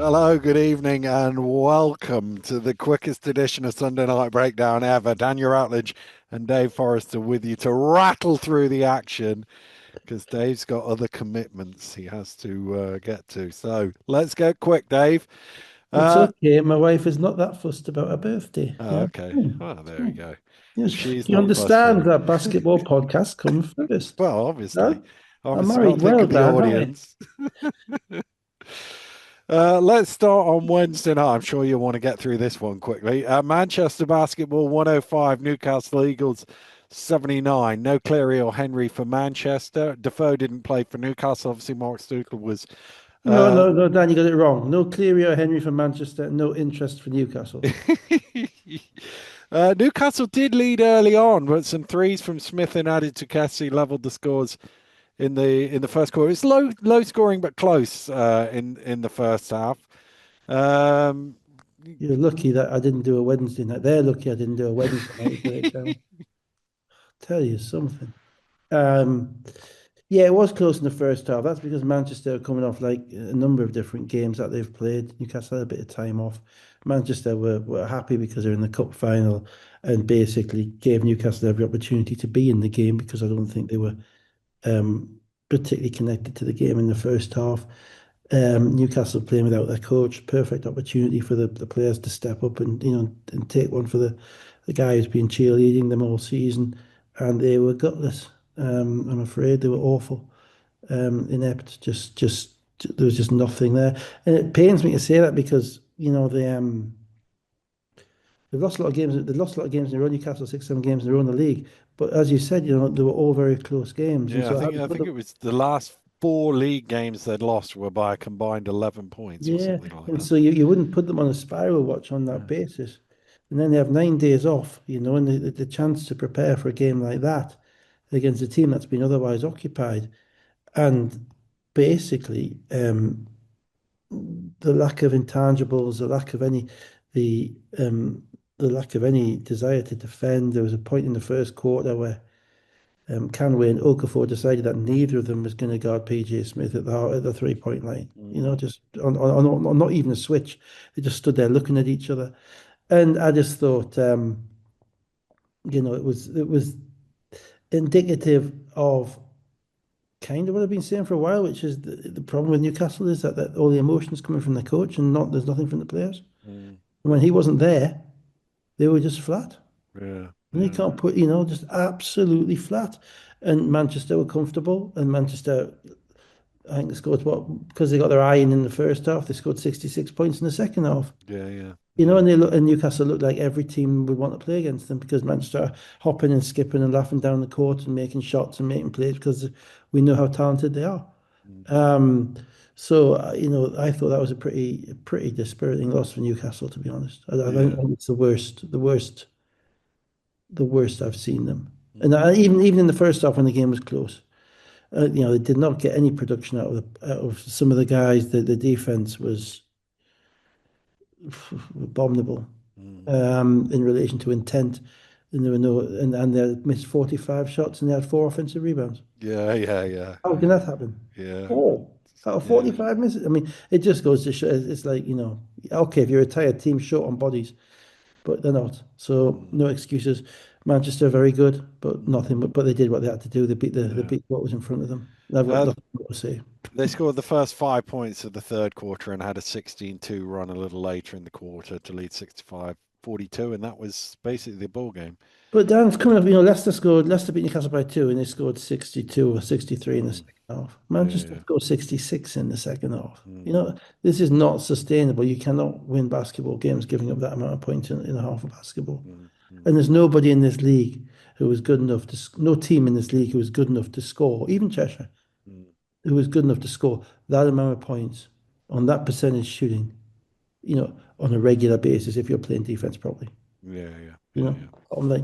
Hello, good evening, and welcome to the quickest edition of Sunday Night Breakdown ever. Daniel Routledge and Dave Forrester with you to rattle through the action because Dave's got other commitments he has to get to. So let's get quick, Dave. It's Uh, okay. My wife is not that fussed about her birthday. Yeah. okay. Oh, It's there you fine. go. Yes. If she's You not fussed for understand it. that basketball podcasts come first? Well, obviously. Dan? I'm Obviously, got married to think well, of the Dan. Hi. audience. Let's start on Wednesday night. I'm sure you'll want to get through this one quickly. Manchester basketball 105, Newcastle Eagles 79. No Cleary or Henry for Manchester. Defoe didn't play for Newcastle. Obviously, Mark Stukel was. No, Uh, no, no, Dan, you got it wrong. No Cleary or Henry for Manchester, no interest for Newcastle. Newcastle did lead early on, but some threes from Smith and added to Cassie leveled the scores in the first quarter. It's low scoring but close in the first half. Um, You're lucky that I didn't do a Wednesday night. They're lucky I didn't do a Wednesday night breakdown. Tell you something. Um, Yeah, it was close in the first half. That's because Manchester are coming off like a number of different games that they've played. Newcastle had a bit of time off. Manchester were happy because they're in the cup final and basically gave Newcastle every opportunity to be in the game because I don't think they were particularly connected to the game in the first half. Newcastle playing without their coach, perfect opportunity for the players to step up and and take one for the guy who's been cheerleading them all season, and they were gutless. I'm afraid they were awful, inept. Just there was just nothing there, and it pains me to say that because they've lost a lot of games. They've lost a lot of games in a row. Newcastle 6, 7 games in a row in the league, but as you said, they were all very close games, and Yeah, I so how think do you I put think it them? was the last four league games they'd lost were by a combined 11 points or Yeah, something like and that. so you wouldn't put them on a spiral watch on that Yeah. basis. And then they have 9 days off, and the chance to prepare for a game like that against a team that's been otherwise occupied. And basically, the lack of intangibles, the the lack of any desire to defend. There was a point in the first quarter where Canway and Okafor decided that neither of them was going to guard PJ Smith at the 3 point line. Mm. Just on not even a switch. They just stood there looking at each other. And I just thought, it was indicative of kind of what I've been saying for a while, which is the problem with Newcastle is that all the emotions coming from the coach and not there's nothing from the players. Mm. And when he wasn't there, they were just flat. Yeah, And you yeah. can't put, just absolutely flat. And Manchester were comfortable, and Manchester, I think they scored what, because they got their eye in the first half, they scored 66 points in the second half. Yeah, yeah, You know, yeah. and Newcastle looked like every team would want to play against them because Manchester are hopping and skipping and laughing down the court and making shots and making plays because we know how talented they are. Mm. Um, so I thought that was a pretty dispiriting loss for Newcastle, to be honest. I Yeah. think it's the worst I've seen them. And Mm. even in the first half when the game was close, they did not get any production out of some of the guys. The defense was abominable Mm. in relation to intent. And there were no and they missed 45 shots and they had 4 offensive rebounds. Yeah, yeah, yeah, How can yeah, that happen? yeah, Four out of yeah. 45 misses. I mean, it just goes to show it's like, okay, if you're a tired team short on bodies, but they're not. So Mm. no excuses. Manchester very good, but Mm. nothing. But they did what they had to do. They Yeah. beat what was in front of them. I've got Uh, nothing more to say. they scored the first 5 points of the third quarter and had a 16-2 run a little later in the quarter to lead 65-42, and that was basically the ball game. But Dan's coming up, Leicester beat Newcastle by two and they scored 62 or 63 in the Mm. second half. Yeah, Manchester yeah. scored 66 in the second half. Mm. This is not sustainable. You cannot win basketball games giving up that amount of points in a half of basketball. Mm. Mm. And there's nobody in this league who was good enough no team in this league who was good enough to score, even Cheshire, Mm. who was good enough to score that amount of points on that percentage shooting, on a regular basis if you're playing defense properly. Yeah, yeah, You yeah, know, yeah. I'm like,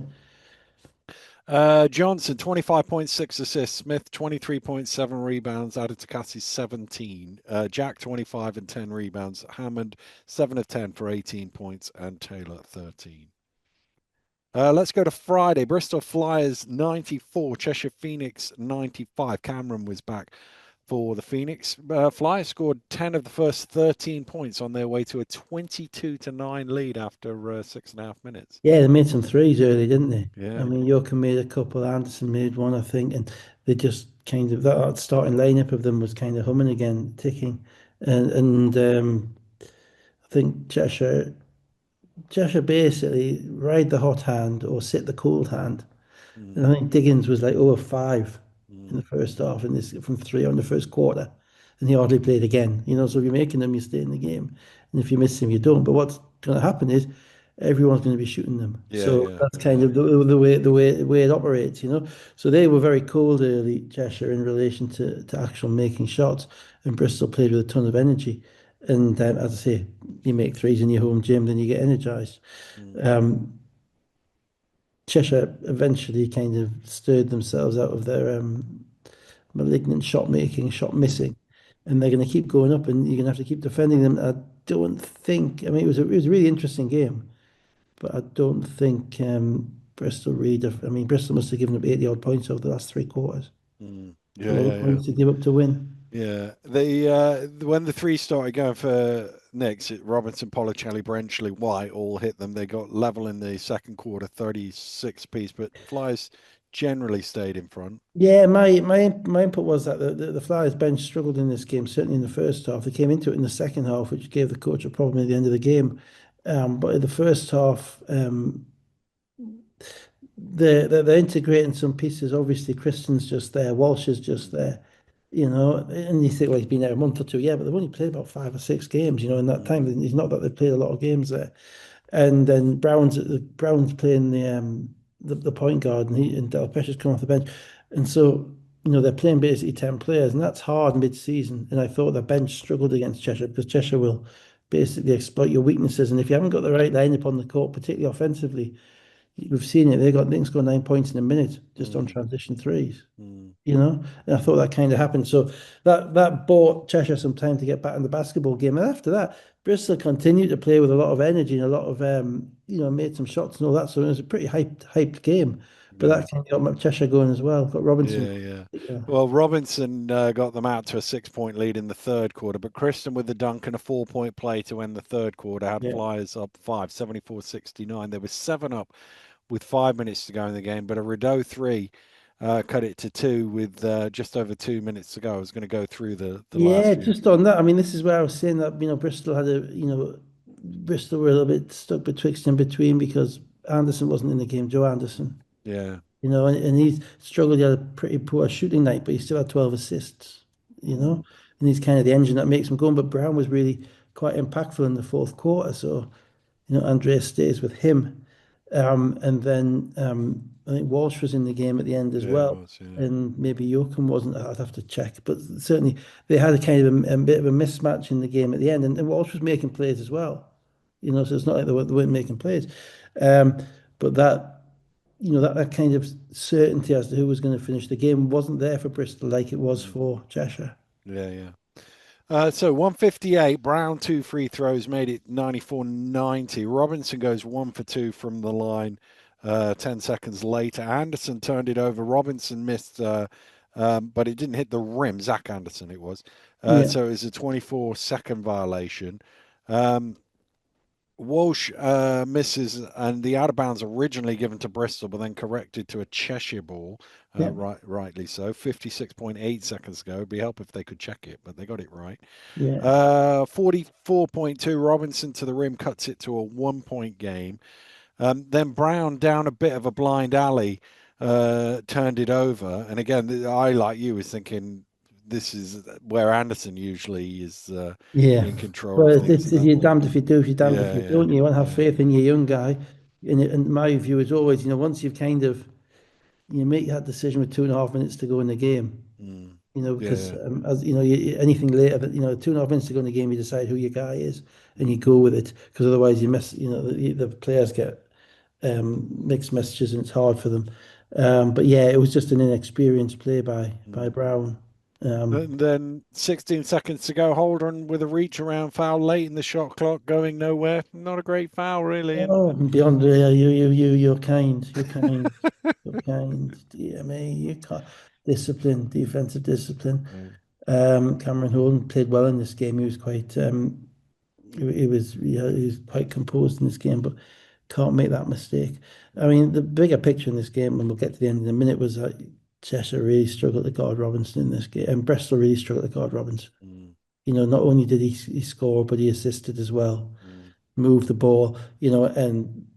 Johnson, 25.6 assists. Smith, 23.7 rebounds, added to Cassie's 17. Jack, 25 and 10 rebounds. Hammond, 7 of 10 for 18 points. And Taylor, 13. Let's go to Friday. Bristol Flyers, 94. Cheshire Phoenix, 95. Cameron was back for the Phoenix. Flyers scored 10 of the first 13 points on their way to a 22-9 lead after 6.5 minutes. Yeah, they made some threes early, didn't they? I Yeah. mean, Joachim made a couple, Anderson made one, I think, and they just kind of that starting lineup of them was kind of humming again, ticking, and I think Cheshire basically ride the hot hand or sit the cold hand. And Mm, I think Diggins was like 0 of 5 in the mm, first half and this from three on the first quarter. And he hardly played again. So if you're making them, you stay in the game. And if you miss him, you don't. But what's going to happen is everyone's going to be shooting them. yeah, So yeah, that's kind yeah. of the way it operates. So they were very cold early, Cheshire, in relation to actual making shots. And Bristol played with a ton of energy. And as I say, you make threes in your home gym, then you get energized. Mm, Um, Cheshire eventually kind of stirred themselves out of their malignant shot making, shot mm, missing, and they're going to keep going up, and you're going to have to keep defending them. I don't think. I mean, it was a really interesting game, but I don't think Bristol really. I mean, Bristol must have given up 80 odd points over the last three quarters. mm. A Yeah, lot yeah, of yeah. points to give up to win. Yeah, the when the three started going for Knicks, Robinson, Policelli, Brenchley, White all hit them. They got level in the second quarter, 36 piece, but Flyers generally stayed in front. Yeah, my input was that the Flyers bench struggled in this game, certainly in the first half. They came into it in the second half, which gave the coach a problem at the end of the game. But in the first half, they're integrating some pieces. Obviously, Kristen's just there, Walsh is just Mm, there, and you think, well, he's been there a month or two, yeah, but they've only played about 5 or 6 games, in that time. mm, It's not that they've played a lot of games there. And then Brown's playing the point guard, and Del Pescia's come off the bench, and so they're playing basically 10 players, and that's hard mid-season. And I thought the bench struggled against Cheshire because Cheshire will basically exploit your weaknesses, and if you haven't got the right lineup on the court, particularly offensively, we've seen it. They can score 9 points in a minute just on mm, transition threes. mm, And I thought that kind of happened. So that bought Cheshire some time to get back in the basketball game. And after that, Bristol continued to play with a lot of energy and a lot of made some shots and all that. So it was a pretty hyped game. But yeah, that kind of got Cheshire going as well. Got Robinson. yeah, yeah. Yeah, Well, Robinson got them out to a 6 point lead in the third quarter, but Kristen with the dunk and a 4 point play to end the third quarter had yeah, Flyers up 5, 74-69. There was 7 up with 5 minutes to go in the game, but a Rideau three cut it to two with just over 2 minutes to go. I was going to go through the last yeah. few. Just on that, I mean, this is where I was saying that Bristol had Bristol were a little bit stuck betwixt and between because Anderson wasn't in the game. Joe Anderson. Yeah. And he's struggled. He had a pretty poor shooting night, but he still had 12 assists, Mm, and he's kind of the engine that makes him go. But Brown was really quite impactful in the fourth quarter. So, Andreas stays with him. And then I think Walsh was in the game at the end as yeah, it well. was. Yeah. And maybe Joachim wasn't. I'd have to check. But certainly they had a kind of a bit of a mismatch in the game at the end. And Walsh was making plays as well. So it's not like they weren't making plays. Um, but that kind of certainty as to who was going to finish the game wasn't there for Bristol like it was Mm, for Cheshire. yeah, yeah. So 158, Brown two free throws made it 94-90. Robinson goes 1 for 2 from the line 10 seconds later. Anderson turned it over. Robinson missed, but it didn't hit the rim. Zach Anderson, it was. Yeah, So it was a 24-second violation. Um, Walsh misses, and the out of bounds originally given to Bristol, but then corrected to a Cheshire ball. yeah, Rightly so. 56.8 seconds ago. It'd be help if they could check it, but they got it right. yeah, 44.2. Robinson to the rim cuts it to a 1 point game. Then Brown down a bit of a blind alley turned it over. And again, I, like you, was thinking this is where Anderson usually is yeah. in control Well, of it's, things it's, at that you're point. damned if you do, if you're damned if Yeah, you yeah, don't. You want to have yeah. faith in your young guy. And my view is always, once you've kind of you make that decision with 2.5 minutes to go in the game, Mm, yeah, because yeah. as anything later, that 2.5 minutes to go in the game, you decide who your guy is and you Mm, go with it. Because otherwise, you mess. The players get mixed messages and it's hard for them. But yeah, it was just an inexperienced play by mm. Brown. Um, And then 16 seconds to go. Holden with a reach around foul late in the shot clock, going nowhere. Not a great foul, really. And oh, beyond you're kind, you're kind. Dear me, you can't discipline, defensive discipline. Cameron Holden played well in this game. He was quite he was yeah, he was quite composed in this game, but can't make that mistake. I mean, the bigger picture in this game, and we'll get to the end in a minute, was that Cheshire really struggled to guard Robinson in this game, and Bristol really struggled to guard Robinson. Mm, Not only did he score, but he assisted as well, mm, moved the ball. And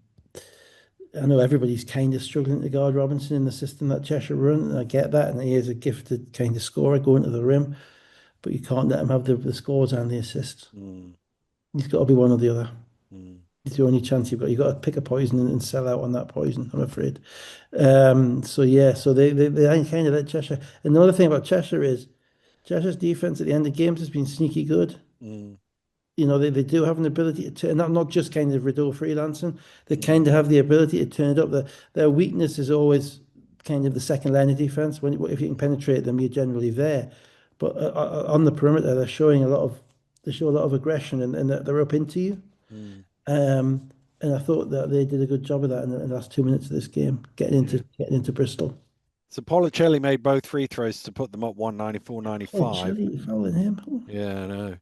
I know everybody's kind of struggling to guard Robinson in the system that Cheshire run, and I get that, and he is a gifted kind of scorer going to the rim, but you can't let him have the scores and the assists. mm, He's got to be one or the other. mm. It's the only chance you've got. You've got to pick a poison and sell out on that poison, I'm afraid. So yeah, so they kind of let Cheshire. Another thing about Cheshire is Cheshire's defense at the end of games has been sneaky good. Mm, They do have an ability to turn, not just kind of Rideau freelancing, they mm, kind of have the ability to turn it up. Their weakness is always kind of the second line of defense. If you can penetrate them, you're generally there. But on the perimeter, they show a lot of aggression and they're up into you. mm. Um, and I thought that they did a good job of that in the last 2 minutes of this game, Yeah. getting into Bristol. So Policelli made both free throws to put them up 194-95. Oh, Chile fouling him. Yeah, I know.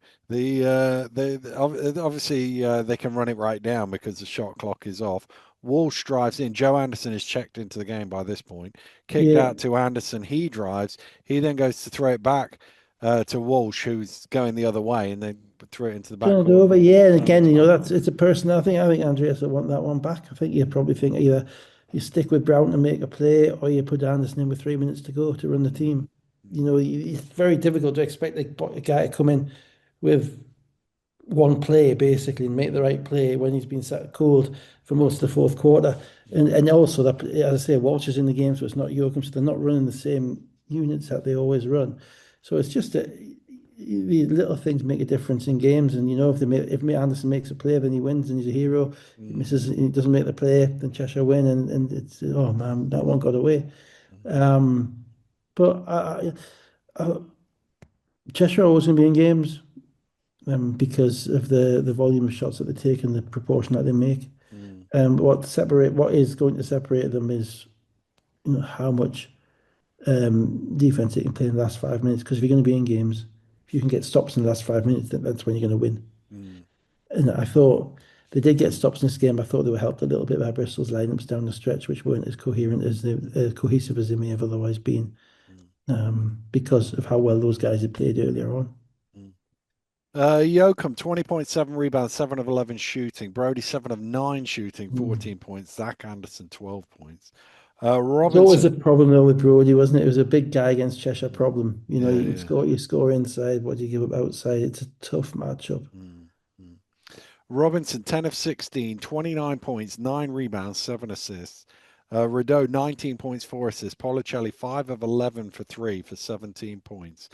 Obviously they can run it right down because the shot clock is off. Walsh drives in. Joe Anderson is checked into the game by this point. Kicked Yeah, out to Anderson. He drives. He then goes to throw it back to Walsh, who's going the other way, and then threw it into the turned backcourt over. for Yeah, and again, overtime. that's it's a person. I think Andreas will want that one back. I think you probably think either you stick with Brown to make a play, or you put Anderson in with 3 minutes to go to run the Mm, team. mm, It's very difficult to expect a guy to come in with one play basically and make the right play when he's been sat cold for most of the fourth quarter. And mm, and also that, as I say, Walsh is in the game, so it's not Joachim, so they're not running the same units that they always run. So it's just the little things make a difference in games. And if Anderson makes a play, then he wins and he's a hero. He mm, misses, he doesn't make the play, then Cheshire win, and it's oh man, that one got away. mm. Um, but Cheshire are always going to be in games because of the volume of shots that they take and the proportion that they make. Mm, What is going to separate them is how much defense they can play in the last 5 minutes. Because if you're going to be in games, if you can get stops in the last 5 minutes, then that's when you're going to win. mm, And I thought they did get stops in this game. I thought they were helped a little bit by Bristol's lineups down the stretch, which weren't as coherent as cohesive as they may have otherwise been, mm, because of how well those guys had played earlier on. mm. Yoakum, 20.7 rebounds, 7 of 11 shooting. Brody, 7 of 9 shooting, Mm. 14 points. Zach Anderson, 12 points. It's always a Robinson, problem though with Brody, wasn't it? It was a big guy against Cheshire mm, problem. yeah, You score inside, what do you give up outside? It's a tough matchup. mm, mm. Robinson, 10 of 16, 29 points, 9 rebounds, 7 assists. Rideau, 19 points, 4 assists. Policelli, 5 of 11 for 3 for 17 points.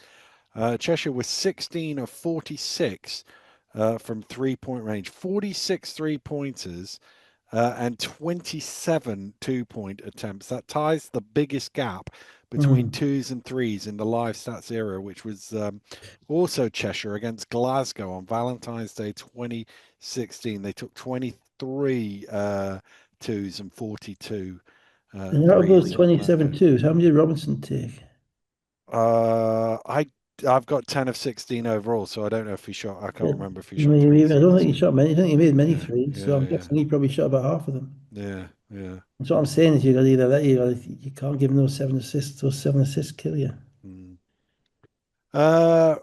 Cheshire was 16 of 46 from 3-point range, 46 3-pointers and 27 2-point attempts. That ties the biggest gap between Mm. twos and threes in the live stats era, which was also Cheshire against Glasgow on Valentine's Day 2016. They took 23 twos and 42 And out of those threes on that 27 day. twos, how many did Robinson take? Uh, I I've got 10 of 16 overall, so I don't know if he shot. I can't Yeah. remember if he I shot mean, threes I in don't this think he game. shot many. I think he made many Yeah, threes, so yeah, I'm yeah, guessing he probably shot about half of them. yeah, yeah. That's what I'm saying is you can't give him those 7 assists. Those 7 assists kill you. Mm. Uh,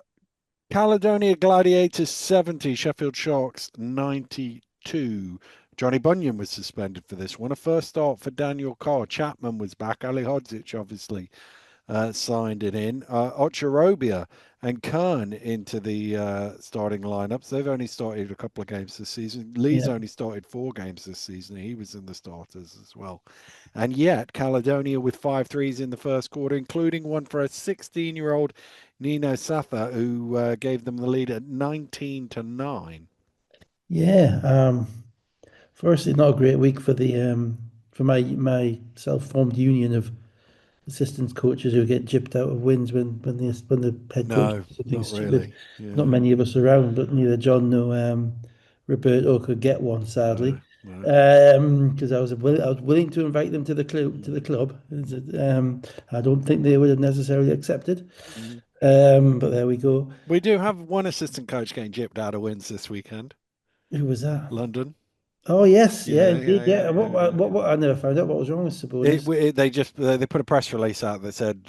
Caledonia Gladiators 70, Sheffield Sharks 92. Johnny Bunyan was suspended for this one. A first start for Daniel Carr. Chapman was back. Ali Hodzic, obviously, signed it in. Ocharobia and Kern into the starting lineups. They've only started a couple of games this season. Lee's Yeah. only started 4 games this season. He was in the starters as well. And yet, Caledonia with 5 threes in the first quarter, including one for a 16-year-old Nino Satha, who gave them the lead at 19-9. Yeah. Firstly, not a great week for my self-formed union of assistant coaches who get gypped out of wins when the head coach No, does something not stupid. really. Yeah, Not many of us around, but neither John nor Roberto could get one, no, sadly. no. Because I was willing to invite them to the club. Mm, I don't think they would have necessarily accepted. But there we go. We do have one assistant coach getting gypped out of wins this weekend. Who was that? London. Oh yes, yeah, Yeah, indeed, yeah, yeah, yeah. yeah, yeah. What I never found out what was wrong with Sabonis. They just they put a press release out that said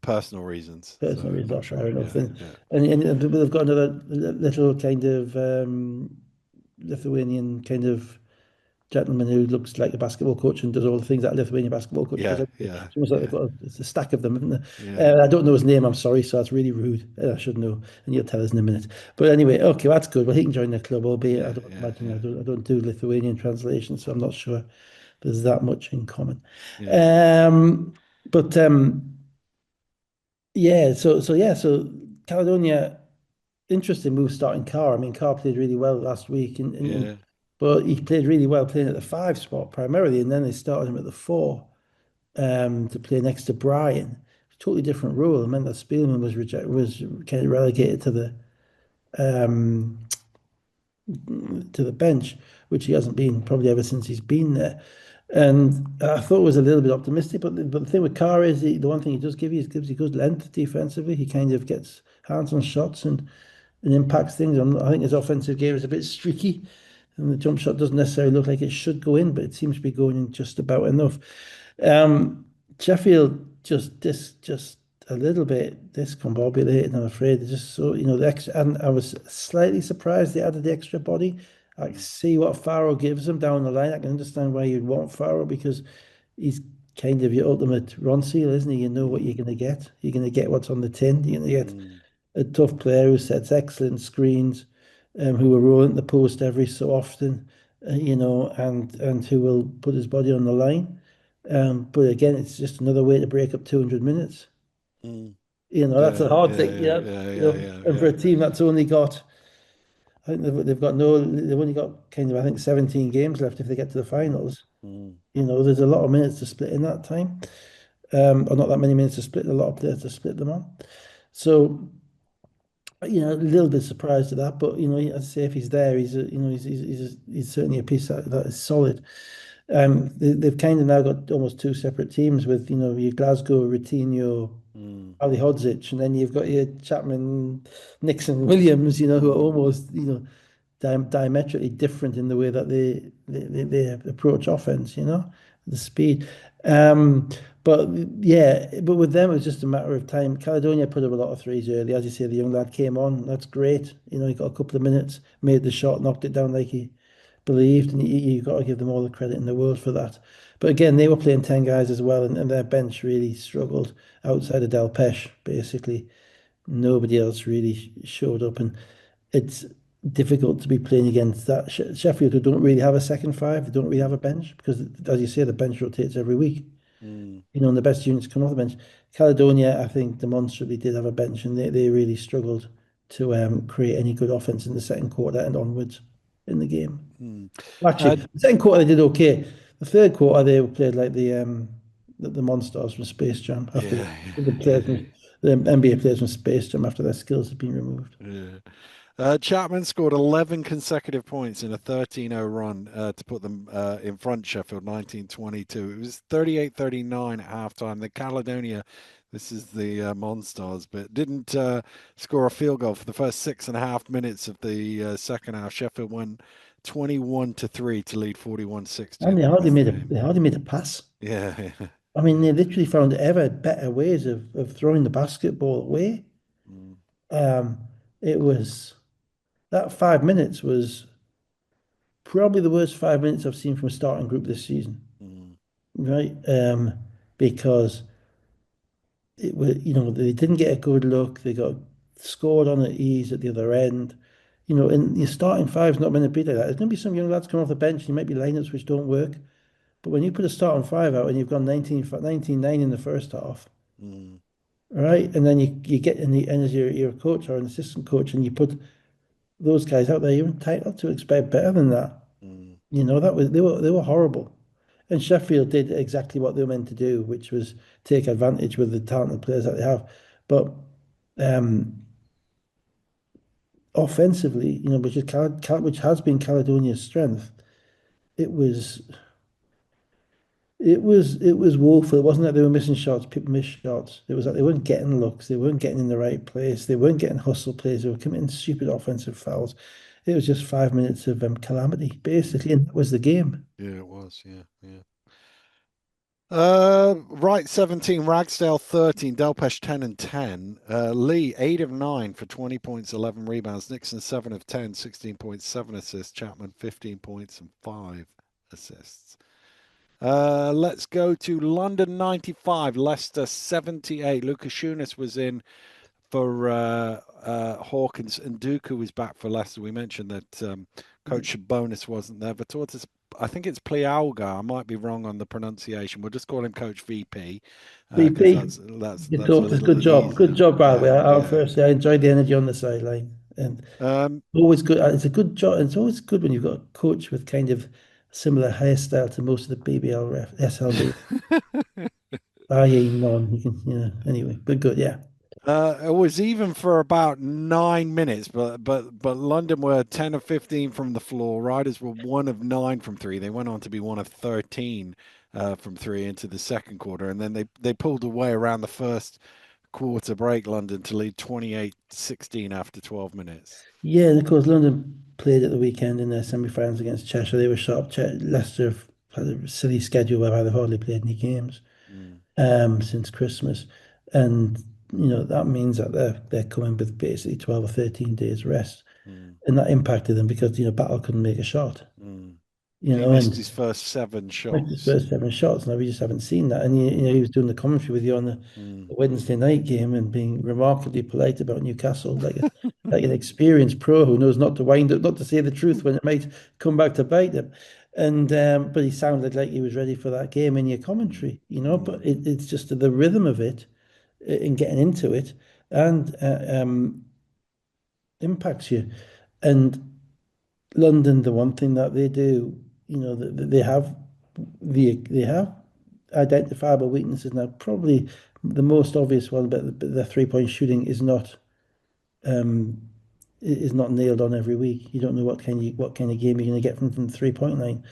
personal reasons. So Personal I'm reasons, not not fair sure. enough. Yeah, And yeah, they've got another little kind of Lithuanian kind of gentleman who looks like a basketball coach and does all the things that a Lithuanian basketball coach does. yeah, It's yeah, almost like they've yeah, got it's a stack of them, isn't yeah, there? I don't know his name, I'm sorry, so that's really rude. I should know, and you'll tell us in a minute. But anyway, okay, that's good. Well, he can join the club, albeit I yeah, don't yeah, imagine yeah, I don't do Lithuanian translation, so I'm not sure there's that much in common. yeah. Um, but yeah, so Caledonia, interesting move starting Carr. I mean, Carr played really well last week, Yeah. but he played really well playing at the five spot primarily, and then they started him at the four to play next to Brian. Totally different role. It meant that Spielman was kind of relegated um, to the bench, which he hasn't been probably ever since he's been there. And I thought it was a little bit optimistic, but the thing with Carr is the one thing he does give you is gives you good length defensively. He kind of gets hands on shots and impacts things. I think his offensive game is a bit streaky, and the jump shot doesn't necessarily look like it should go in, but it seems to be going in just about enough. Um, Sheffield just a little bit discombobulated, I'm afraid. They're just so, the extra, and I was slightly surprised they added the extra body. I can Mm, see what Farrell gives them down the line. I can understand why you'd want Farrell because he's kind of your ultimate run seal, isn't he? You know what you're mm, going to get. You're going to get what's on the tin. You're going to get mm, a tough player who sets excellent screens, who will roll into the post every so often, and who will put his body on the line. But again, it's just another way to break up 200 minutes. mm. That's a Yeah, hard yeah, thing. yeah, yeah, yeah, yeah, And for yeah. a team that's only got, I think they've only got kind of, I think, 17 games left if they get to the Mm, finals. mm, There's a lot of minutes to split in that time, or not that many minutes to split, a lot of players to split them on. So a little bit surprised at that, but as I say, if he's there, he's certainly a piece that is solid. They've kind of now got almost two separate teams with your Glasgow, Routinho, mm, Ali Hodzic, and then you've got your Chapman, Nixon, Williams, who are mm, almost diametrically different in the way that they approach offense, the speed. Um, but yeah, but with them, it was just a matter of time. Caledonia put up a lot of threes early. As you say, the young lad came on. That's great. He got a couple of minutes, made the shot, knocked it down like he believed, and you've got to give them all the credit in the world for that. But again, they were playing 10 guys as well, and their bench really struggled outside of Del Pesh, basically. Nobody else really showed up, and it's difficult to be playing against that Sheffield, who don't really have a second five. They don't really have a mm, bench because, as you say, the bench rotates every week. mm, And the best units come off the bench. Caledonia, I think, demonstrably did have a bench, and they really struggled to create any good offense in the second quarter and onwards in the game. mm. Actually, Uh, the second quarter they did okay. The third quarter they played like the monsters from Space Jam after yeah, the yeah, players from the NBA players from Space Jam after their skills had been removed. yeah. Chapman scored 11 consecutive points in a 13-0 run to put them in front, Sheffield 1922. It was 38-39 at halftime. The Caledonia, this is the Monstars, but didn't score a field goal for the first 6.5 minutes of the second half. Sheffield won 21-3 to lead 41-60 And at the end of the game. they hardly made a pass. Yeah, yeah. I mean, they literally found ever better ways of throwing the basketball away. Mm, Um, it was that 5 minutes was probably the worst 5 minutes I've seen from a starting group this season, mm, right? Because it was, they didn't get a good look. They got scored on at ease at the other end. And your starting five's not meant to be like that. There's going to be some young lads come off the bench, and you might be lineups which don't work. But when you put a starting five out and you've gone 19-9 in the first half, mm, right? And then you get in the and as your coach or an assistant coach, and you put those guys out there, you're entitled to expect better than that. mm, That was they were horrible. And Sheffield did exactly what they were meant to do, which was take advantage with the talented players that they have. But um, offensively, which has been Caledonia's strength, it was it was woeful. It wasn't that they were missing shots, people missed shots. It was that they weren't getting looks, they weren't getting in the right place, they weren't getting hustle plays, they were committing stupid offensive fouls. It was just 5 minutes of calamity, basically, and that was the game. Yeah, it was. Yeah, yeah. Right, 17, Ragsdale 13, Delpesh 10 and 10. Lee 8 of 9 for 20 points, 11 rebounds. Nixon 7 of 10, 16 points, 7 assists. Chapman 15 points and 5 assists. Let's go to London 95, Leicester 78. Lucas Shunas was in for Hawkins, and Dooku was back for Leicester. We mentioned that Coach Sabonis wasn't there. Vitortis, I think it's Plialga. I might be wrong on the pronunciation. We'll just call him Coach VP because VP, that's you that's a talked. little Good easier. job, by the way. Yeah, I yeah. firstly, I enjoyed the energy on the sideline, and Um, always good. It's a good job. It's always good when you've got a coach with kind of similar hairstyle to most of the BBL SLB, i.e., none. You can, anyway, but good, yeah. It was even for about 9 minutes, but London were 10 of 15 from the floor. Riders were 1 of 9 from three. They went on to be 1 of 13 from three into the second quarter, and then they pulled away around the first quarter break. London to lead 28-16 after 12 minutes. Yeah, and of course, London played at the weekend in their semi-finals against Cheshire. They were sharp. Leicester have had a silly schedule whereby they've hardly played any games Mm, since Christmas, and that means that they're coming with basically 12 or 13 days rest, mm, and that impacted them because Battle couldn't make a shot, mm. He missed and his first seven missed his shots. first 7 shots. Now we just haven't seen that, and he was doing the commentary with you on the Mm. Wednesday night game and being remarkably polite about Newcastle, like an experienced pro who knows not to wind up, not to say the truth when it might come back to bite him. And but he sounded like he was ready for that game in your Mm, commentary, But mm, it's just the rhythm of it in getting into it and impacts you. And London, the one thing that they do, they have identifiable weaknesses now. Probably the most obvious one, but the 3-point shooting um is not nailed on every week. You don't know what kind of game you're going to get from 3-point line.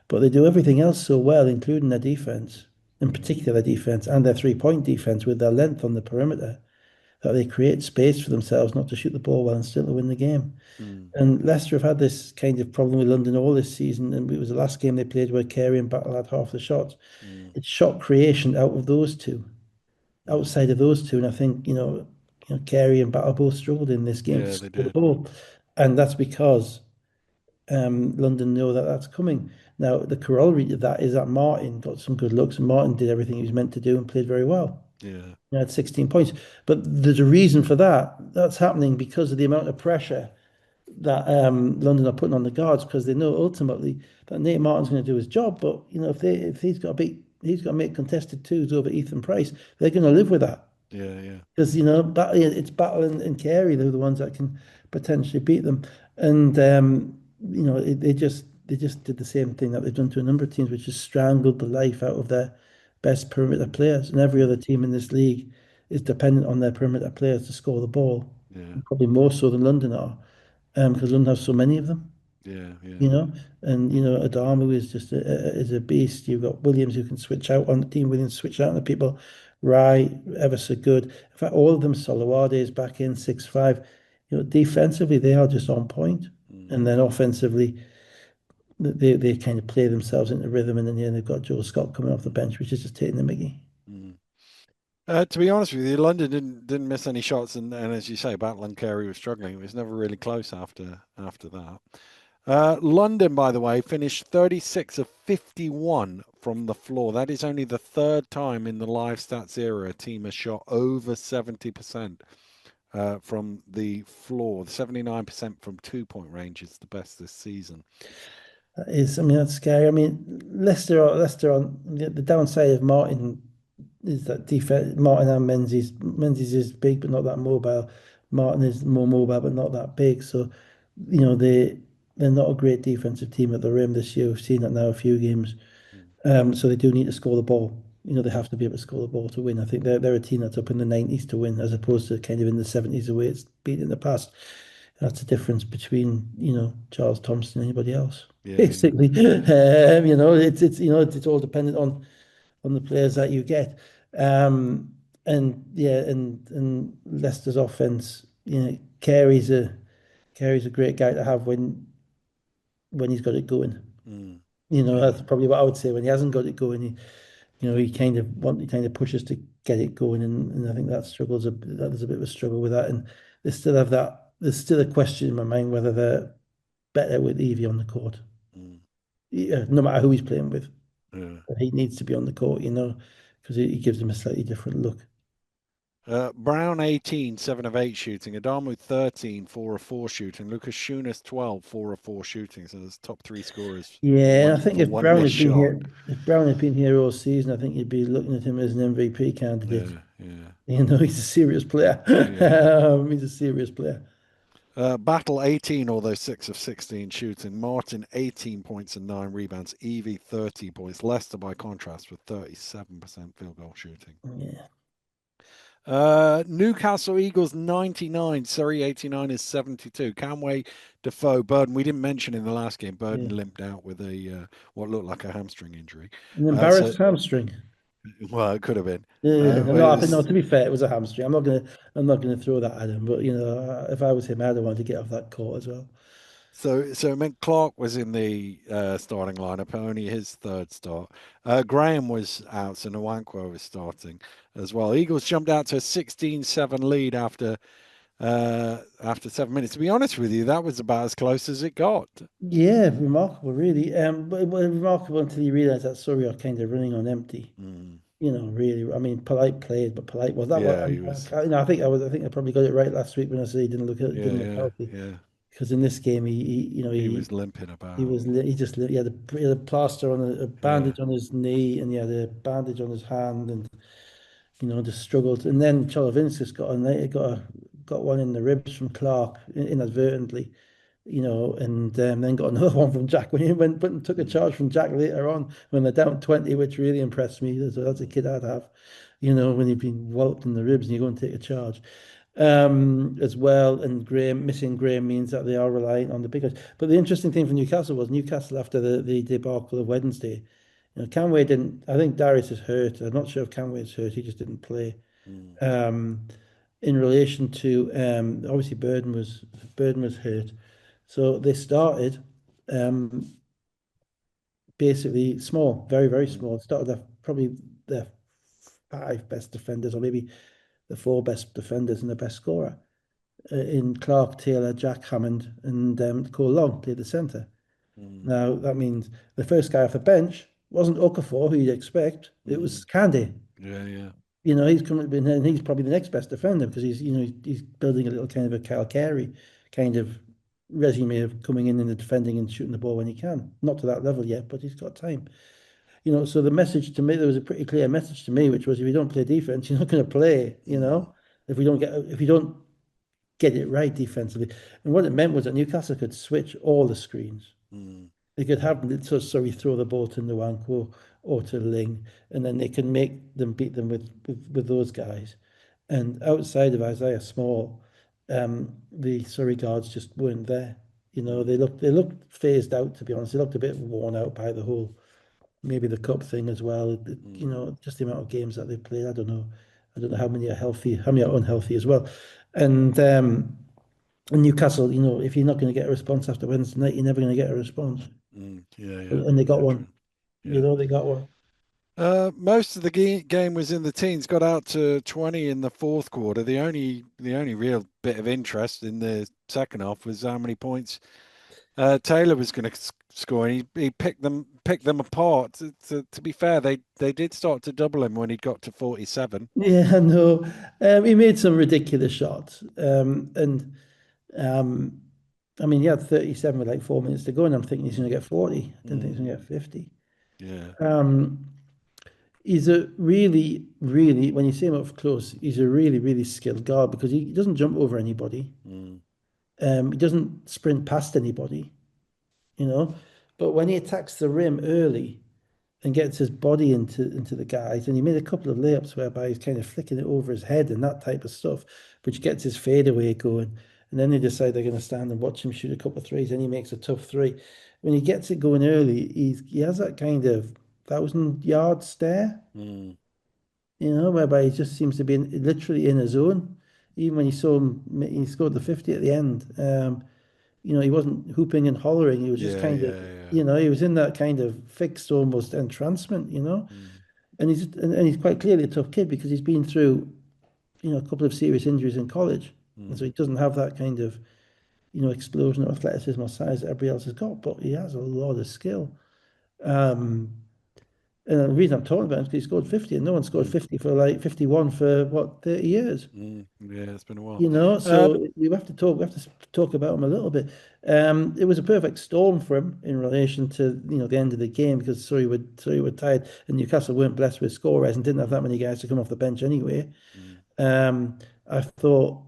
But they do everything else so well, including their defense, in mm, particular their defense and their 3-point defense with their length on the perimeter, that they create space for themselves not to shoot the ball well and still to win the game. mm, And Leicester have had this kind of problem with London all this season, and it was the last game they played where Carey and Battle had half the shots. mm, It's shot creation out of those two, mm. outside of those two, and I think Carey and Battle both struggled in this game to Yeah, they score the did. ball, and that's because London know that that's coming. Now the corollary to that is that Martin got some good looks, and Martin did everything he was meant to do and played very well. Yeah. He had 16 points, but there's a reason for that. That's happening because of the amount of pressure that London are putting on the guards because they know ultimately that Nate Martin's going to do his job. But if he's got to make contested twos over Ethan Price, they're going to live with that Yeah, yeah. because it's Battle and Carey. They're the ones that can potentially beat them, and they just did the same thing that they've done to a number of teams, which is strangled the life out of their best perimeter players. And every other team in this league is dependent on their perimeter players to score the ball, Yeah. and probably more so than London are because London has so many of them, Yeah, yeah. you know. And Adamu is just is a beast. You've got Williams who can switch out on the team. Williams switch out on the people. Rye, ever so good. In fact, all of them. Solowade is back in 6'5". Defensively they are just on point, Mm, and then offensively they kind of play themselves into rhythm. And then they've got Joe Scott coming off the bench, which is just taking the Mickey. mm. To be honest with you, London didn't miss any shots, and as you say, Battle and Carey was struggling. It was never really close after that. London, by the way, finished 36 of 51 from the floor. That is only the third time in the live stats era a team has shot over 70% from the floor. 79% from 2-point range is the best this season. I mean, that's scary. I mean, Leicester on the downside of Martin is that defense. Martin and Menzies is big but not that mobile. Martin is more mobile but not that big. So, they're not a great defensive team at the rim this year. We've seen that now a few games. Mm, So they do need to score the ball. They mm, have to be able to score the ball to win. I think they're a team that's up in the 90s to win, as opposed to kind of in the 70s the way it's been in the past. That's the difference between, Charles Thompson and anybody else. Yeah, yeah. Basically, it's all dependent on the players that you get. And yeah, and Leicester's offense, Carey's a great guy to have when he's got it going. Mm, That's yeah. probably what I would say. When he hasn't got it going, he kind of pushes to get it going, and I think that there's a bit of a struggle with that, and they still have that. There's still a question in my mind whether they're better with Evie on the court. Mm, Yeah, no matter who he's playing with, yeah. but he needs to be on the court, because he gives them a slightly different look. Brown 18, 7 of 8 shooting. Adamu 13, 4 of 4 shooting. Lucas Shunas 12, 4 of 4 shooting. So there's top three scorers Yeah, and I think for one missed shot. If Brown had been here all season, I think you'd be looking at him as an MVP candidate. Yeah, yeah, He's a serious player. yeah. He's a serious player. Battle 18, although 6 of 16 shooting. Martin 18 points and 9 rebounds. Evie 30 points. Leicester, by contrast, with 37% field goal shooting. Yeah. Newcastle Eagles 99, Surrey 89 is 72. Canway, Defoe, Burden. We didn't mention in the last game. Burden Yeah. limped out with a what looked like a hamstring injury. An So, embarrassed hamstring. well, it could have been. Yeah, But no, I think no. To be fair, it was a hamstring. I'm not gonna throw that at him. But if I was him, I'd want to get off that court as well. so it meant Clark was in the starting lineup, only his third start. Graham was out, so Nwankwo was starting as well. Eagles jumped out to a 16-7 lead after 7 minutes. To be honest with you, that was about as close as it got. Yeah, remarkable, really. But it was remarkable until you realise that Surrey are kind of running on empty. Mm. Really. I mean, Polite played, but Polite was that what Yeah, he was. I think I probably got it right last week when I said he Yeah, didn't look yeah, healthy. yeah. Because in this game, He was limping he about. was he just he had a plaster on a Yeah. bandage on his knee, and he had a bandage on his hand, and just struggled. And then Cholovinskis got one in the ribs from Clark inadvertently, and then got another one from Jack when he went but took a Mm, charge from Jack later on when they're down 20, which really impressed me. So that's a mm, kid I'd have, when you've been walloped in the ribs and you go and take a charge. As well, and missing Graham means that they are relying on the big guys. But the interesting thing for Newcastle was Newcastle after the debacle of Wednesday. Canway didn't. I think Darius is hurt. I'm not sure if Canway is hurt. He just didn't play. mm, Um, in relation to obviously Burden was hurt, so they started um, basically small, very very mm, small. Started probably their five best defenders, or maybe the four best defenders and the best scorer in Clark, Taylor, Jack Hammond, and Cole Long played the centre. mm, Now that means the first guy off the bench wasn't Okafor, who you'd expect. It mm. was Candy. Yeah, yeah. He's coming in and he's probably the next best defender because he's building a little kind of a Kyle Carey kind of resume of coming in the defending and shooting the ball when he can. Not to that level yet, but he's got time. So the message to me, there was a pretty clear message to me, which was if you don't play defense, you're not going to play. Mm, If you don't get it right defensively, and what it meant was that Newcastle could switch all the screens. mm, They could have them, so we throw the ball to Nwankwo or to Ling, and then they can make them beat them with those guys. And outside of Isaiah Small, the Surrey guards just weren't there. mm, They looked phased out, to be honest. They looked a bit worn out by the whole, maybe the cup thing as well. mm, Just the amount of games that they've played. I don't know. I don't know how many are healthy, how many are unhealthy as well. And Newcastle, if you're not going to get a response after Wednesday night, you're never going to get a response. yeah, yeah. And they got Yeah, one. true. Yeah. They got one. Most of the game was in the teens. Got out to 20 in the fourth quarter. The only real bit of interest in the second half was how many points Taylor was going to score. And he picked them apart. To be fair, they did start to double him when he got to 47. Yeah, no. He made some ridiculous shots. And um, I mean, he had 37 with like 4 minutes to go, and I'm thinking he's going to get 40. I didn't think he's Mm, going to get 50. yeah. Um, he's a really, really, when you see him up close, he's a really, really skilled guard because he doesn't jump over anybody. Mm, He doesn't sprint past anybody, you know. But when he attacks the rim early, and gets his body into the guys. And he made a couple of layups whereby he's kind of flicking it over his head and that type of stuff, which gets his fadeaway going. and then they decide they're going to stand and watch him shoot a couple of threes, and he makes a tough three. When he gets it going early, he has that kind of 1,000 yard stare, Mm, whereby he just seems to be literally in his zone. Even when you saw him, he scored the 50 at the end. He wasn't hooping and hollering. He was just yeah, kind of, yeah, yeah. he was in that kind of fixed almost entrancement. Mm, And he's quite clearly a tough kid because he's been through, a couple of serious injuries in college. And so mm, he doesn't have that kind of, explosion of athleticism or size that everybody else has got, but he has a lot of skill. Um, and the reason I'm talking about him is because he scored 50 and no one scored mm, 50 for like 51 for what, 30 years? yeah, it's been a while. So we have to talk about him a little bit. It was a perfect storm for him in relation to the end of the game because Surrey were tired and Newcastle weren't blessed with scorers and didn't have that many guys to come off the bench anyway. Mm, I thought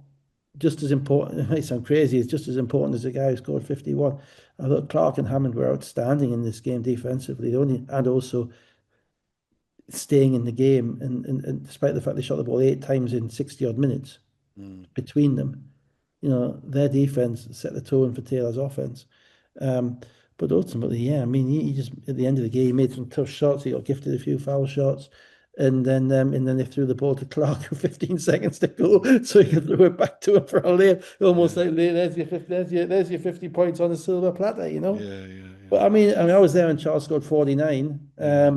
just as important, it might sound crazy, it's just as important as the guy who scored 51. I thought Clark and Hammond were outstanding in this game defensively, and also staying in the game and despite the fact they shot the ball 8 times in 60 odd minutes mm, between them. Their defense set the tone for Taylor's offense. Um, but ultimately, yeah, I mean, he just at the end of the game he made some tough shots. He got gifted a few foul shots, and then they threw the ball to Clark with 15 seconds to go, so he could throw it back to him for a layup. Almost yeah, like there's your 50 points on a silver platter. yeah, yeah, But yeah, I mean, I was there when Charles scored 49. yeah,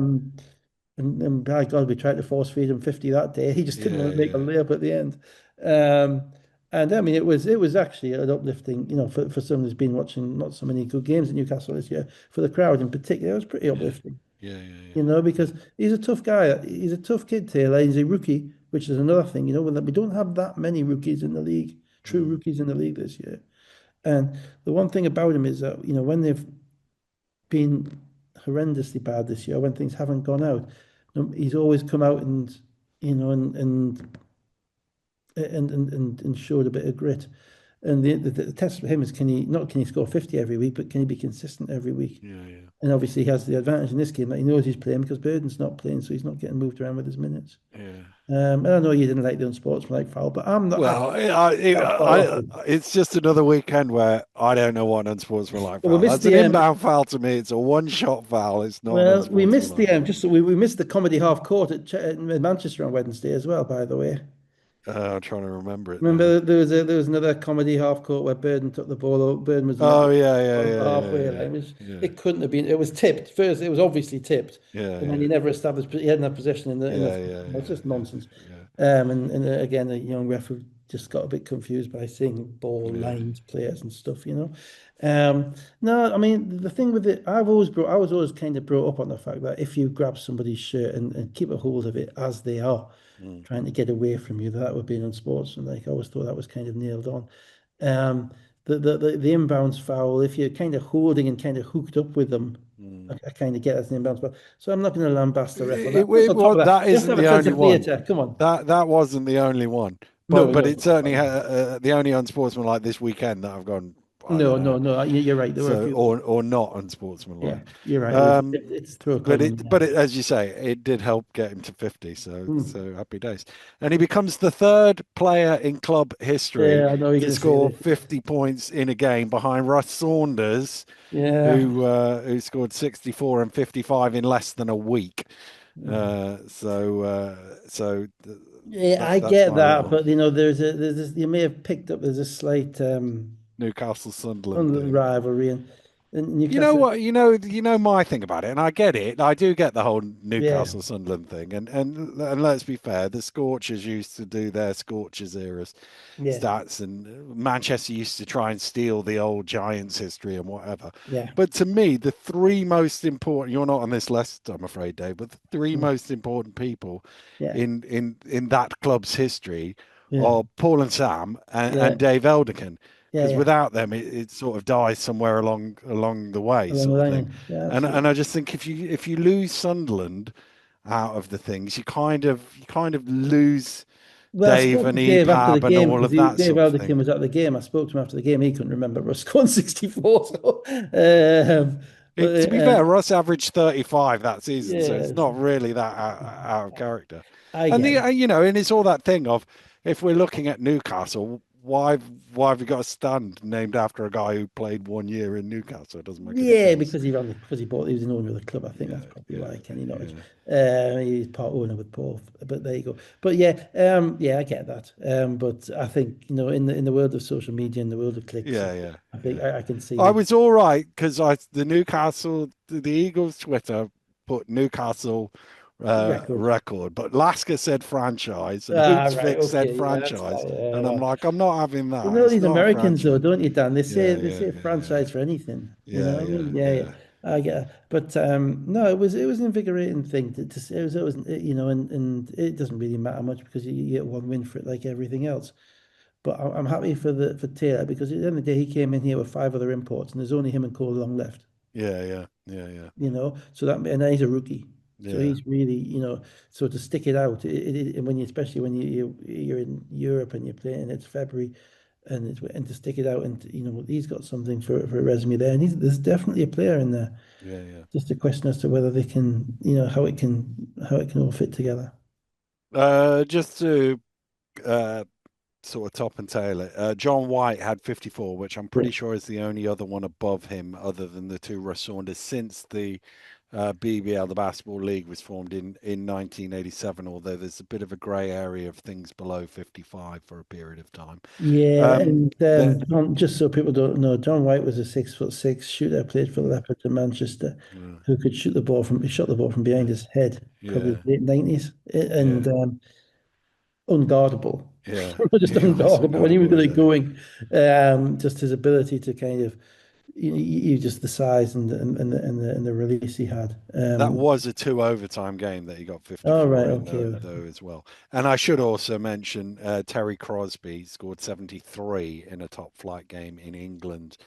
And by God, we tried to force feed him 50 that day. He just yeah, didn't make a yeah. layup at the end. Um, and I mean, it was actually an uplifting, for someone who's been watching not so many good games in Newcastle this year. For the crowd in particular, it was pretty Yeah, uplifting, yeah, yeah, yeah. because he's a tough guy. He's a tough kid, Taylor. He's a rookie, which is another thing. We don't have that many rookies in the league, true Mm, rookies in the league this year. And the one thing about him is that, when they've been horrendously bad this year, when things haven't gone out, he's always come out and, you know, and showed a bit of grit. And the test for him is can he score 50 every week, but can he be consistent every week? yeah, yeah, And obviously he has the advantage in this game that he knows he's playing because Burden's not playing, so he's not getting moved around with his minutes. yeah. And I know you didn't like the unsportsmanlike foul, but I'm not Well, actually that far off it. it's just another weekend where I don't know what an unsportsmanlike But we foul. missed That's an the inbound foul to me. It's a one-shot foul. It's not an well, we missed unsportsmanlike the foul. just we missed the comedy half court at Manchester on Wednesday as well, by the way. I'm trying to remember it now. Remember, there was another comedy half court where Burden took the ball over. Burden was Oh knocking yeah, the yeah, ball over the yeah, halfway yeah, line. yeah, It couldn't have been. It was tipped first. It was obviously tipped, yeah, and then yeah, he never established. He hadn't had possession yeah, the. yeah, It's yeah, just nonsense. yeah, And again, the young ref who just got a bit confused by seeing ball yeah, lines, players, and stuff. No, I mean the thing with it, I was always kind of brought up on the fact that if you grab somebody's shirt and keep a hold of it as they are yeah. Mm, trying to get away from you, that would be an unsportsmanlike. I always thought that was kind of nailed on. Um, the inbounds foul, if you're kind of holding and kind of hooked up with them, mm. I kind of get as an inbounds foul. So I'm not going to lambast the ref on that. Plus, It on top was, of that, that you have to isn't have a the sense only of one. theatre. Come on. That wasn't the only one. No, But no, it certainly no, the only unsportsmanlike this weekend that I've gone. I don't no, know. no, no. You're right. There were a So few. or not Yeah, unsportsmanlike. you're right. Um, It's throw a but coin in it the but eye. it, as you say, it did help get him to 50. Hmm. So happy days. And he becomes the third player in club history Yeah, I know you're to going to say score this. 50 points in a game behind Russ Saunders, Yeah. who scored 64 and 55 in less than a week. Hmm. So Yeah, I that's get my that, little but there's this, you may have picked up there's a slight Newcastle Sunderland on thing. rivalry and You know Newcastle. what? You know my thing about it, and I get it. I do get the whole Yeah, Newcastle Sunderland thing, and let's be fair, the Scorchers used to do their Scorchers eras yeah, stats, and Manchester used to try and steal the old Giants history and whatever. yeah, But to me, the three most important, you're not on this list, I'm afraid, Dave, but the three mm, most important people yeah, in that club's history yeah, are Paul and Sam yeah, and Dave Elderkin, yeah, because yeah. without them it sort of dies somewhere along the way, Along the sort of thing. line, yeah, And absolutely. I just think if you lose Sunderland out of the things, you kind of lose Well, I Dave spoke and to Dave after the Ehab and game all because of that Dave sort of thing. Alderkin was at the game. I spoke to him after the game. He couldn't remember Russ scoring 64. So, To but be fair, Russ averaged 35 that season, so yeah, it's not really that out of character. I And get it. and it's all that thing of if we're looking at Newcastle, why why have you got a stand named after a guy who played 1 year in Newcastle? It doesn't make any Yeah, sense. because he was an owner of the club. I think that's Yeah, probably yeah, why Kenny Norwich. yeah, He's part owner with Paul, but there you go. But yeah, yeah, I get that. But I think in the world of social media, in the world of clicks, yeah, yeah, I think yeah. I can see I that. was all right because the Eagles Twitter put Newcastle Record. record, but Lasker said franchise and Ah, right. Hootsvik said Okay. Yeah, that's franchise, fine. and I'm Well, like, I'm not having you that. know It's these not a Americans though, franchise. don't you, Dan? They say Yeah, they yeah, say yeah, yeah, franchise for anything. You know yeah, what I yeah, mean? Yeah, yeah. yeah, I get it. But no, it was an invigorating thing it was and it doesn't really matter much because you get one win for it like everything else. But I'm happy for Taylor because at the end of the day he came in here with five other imports and there's only him and Cole Long left. yeah, yeah, yeah, yeah, So that and he's a rookie. So yeah, he's really, so to stick it out, and when you, especially when you're in Europe and you're playing, it's February, and to stick it out, and he's got something for a resume there, and there's definitely a player in there. yeah, yeah. Just a question as to whether they can, how it can all fit together. Just to uh, sort of top and tail it. John White had 54, which I'm Yeah, pretty sure is the only other one above him, other than the two Russ Saunders, since the BBL, the Basketball League, was formed in 1987. Although there's a bit of a grey area of things below 55 for a period of time. yeah, and The Just so people don't know, John White was a 6'6" shooter, played for Leopard in Manchester, uh, who could he shot the ball from behind his head, probably yeah, late 90s, and yeah, unguardable. yeah. Just He was unguardable when he was incredible. good at Yeah, going. Just his ability to kind of, just the size and the release he had. that was a two overtime game that he got Oh, right, 54 in, okay. though, as well. And I should also mention Terry Crosby scored 73 in a top flight game in England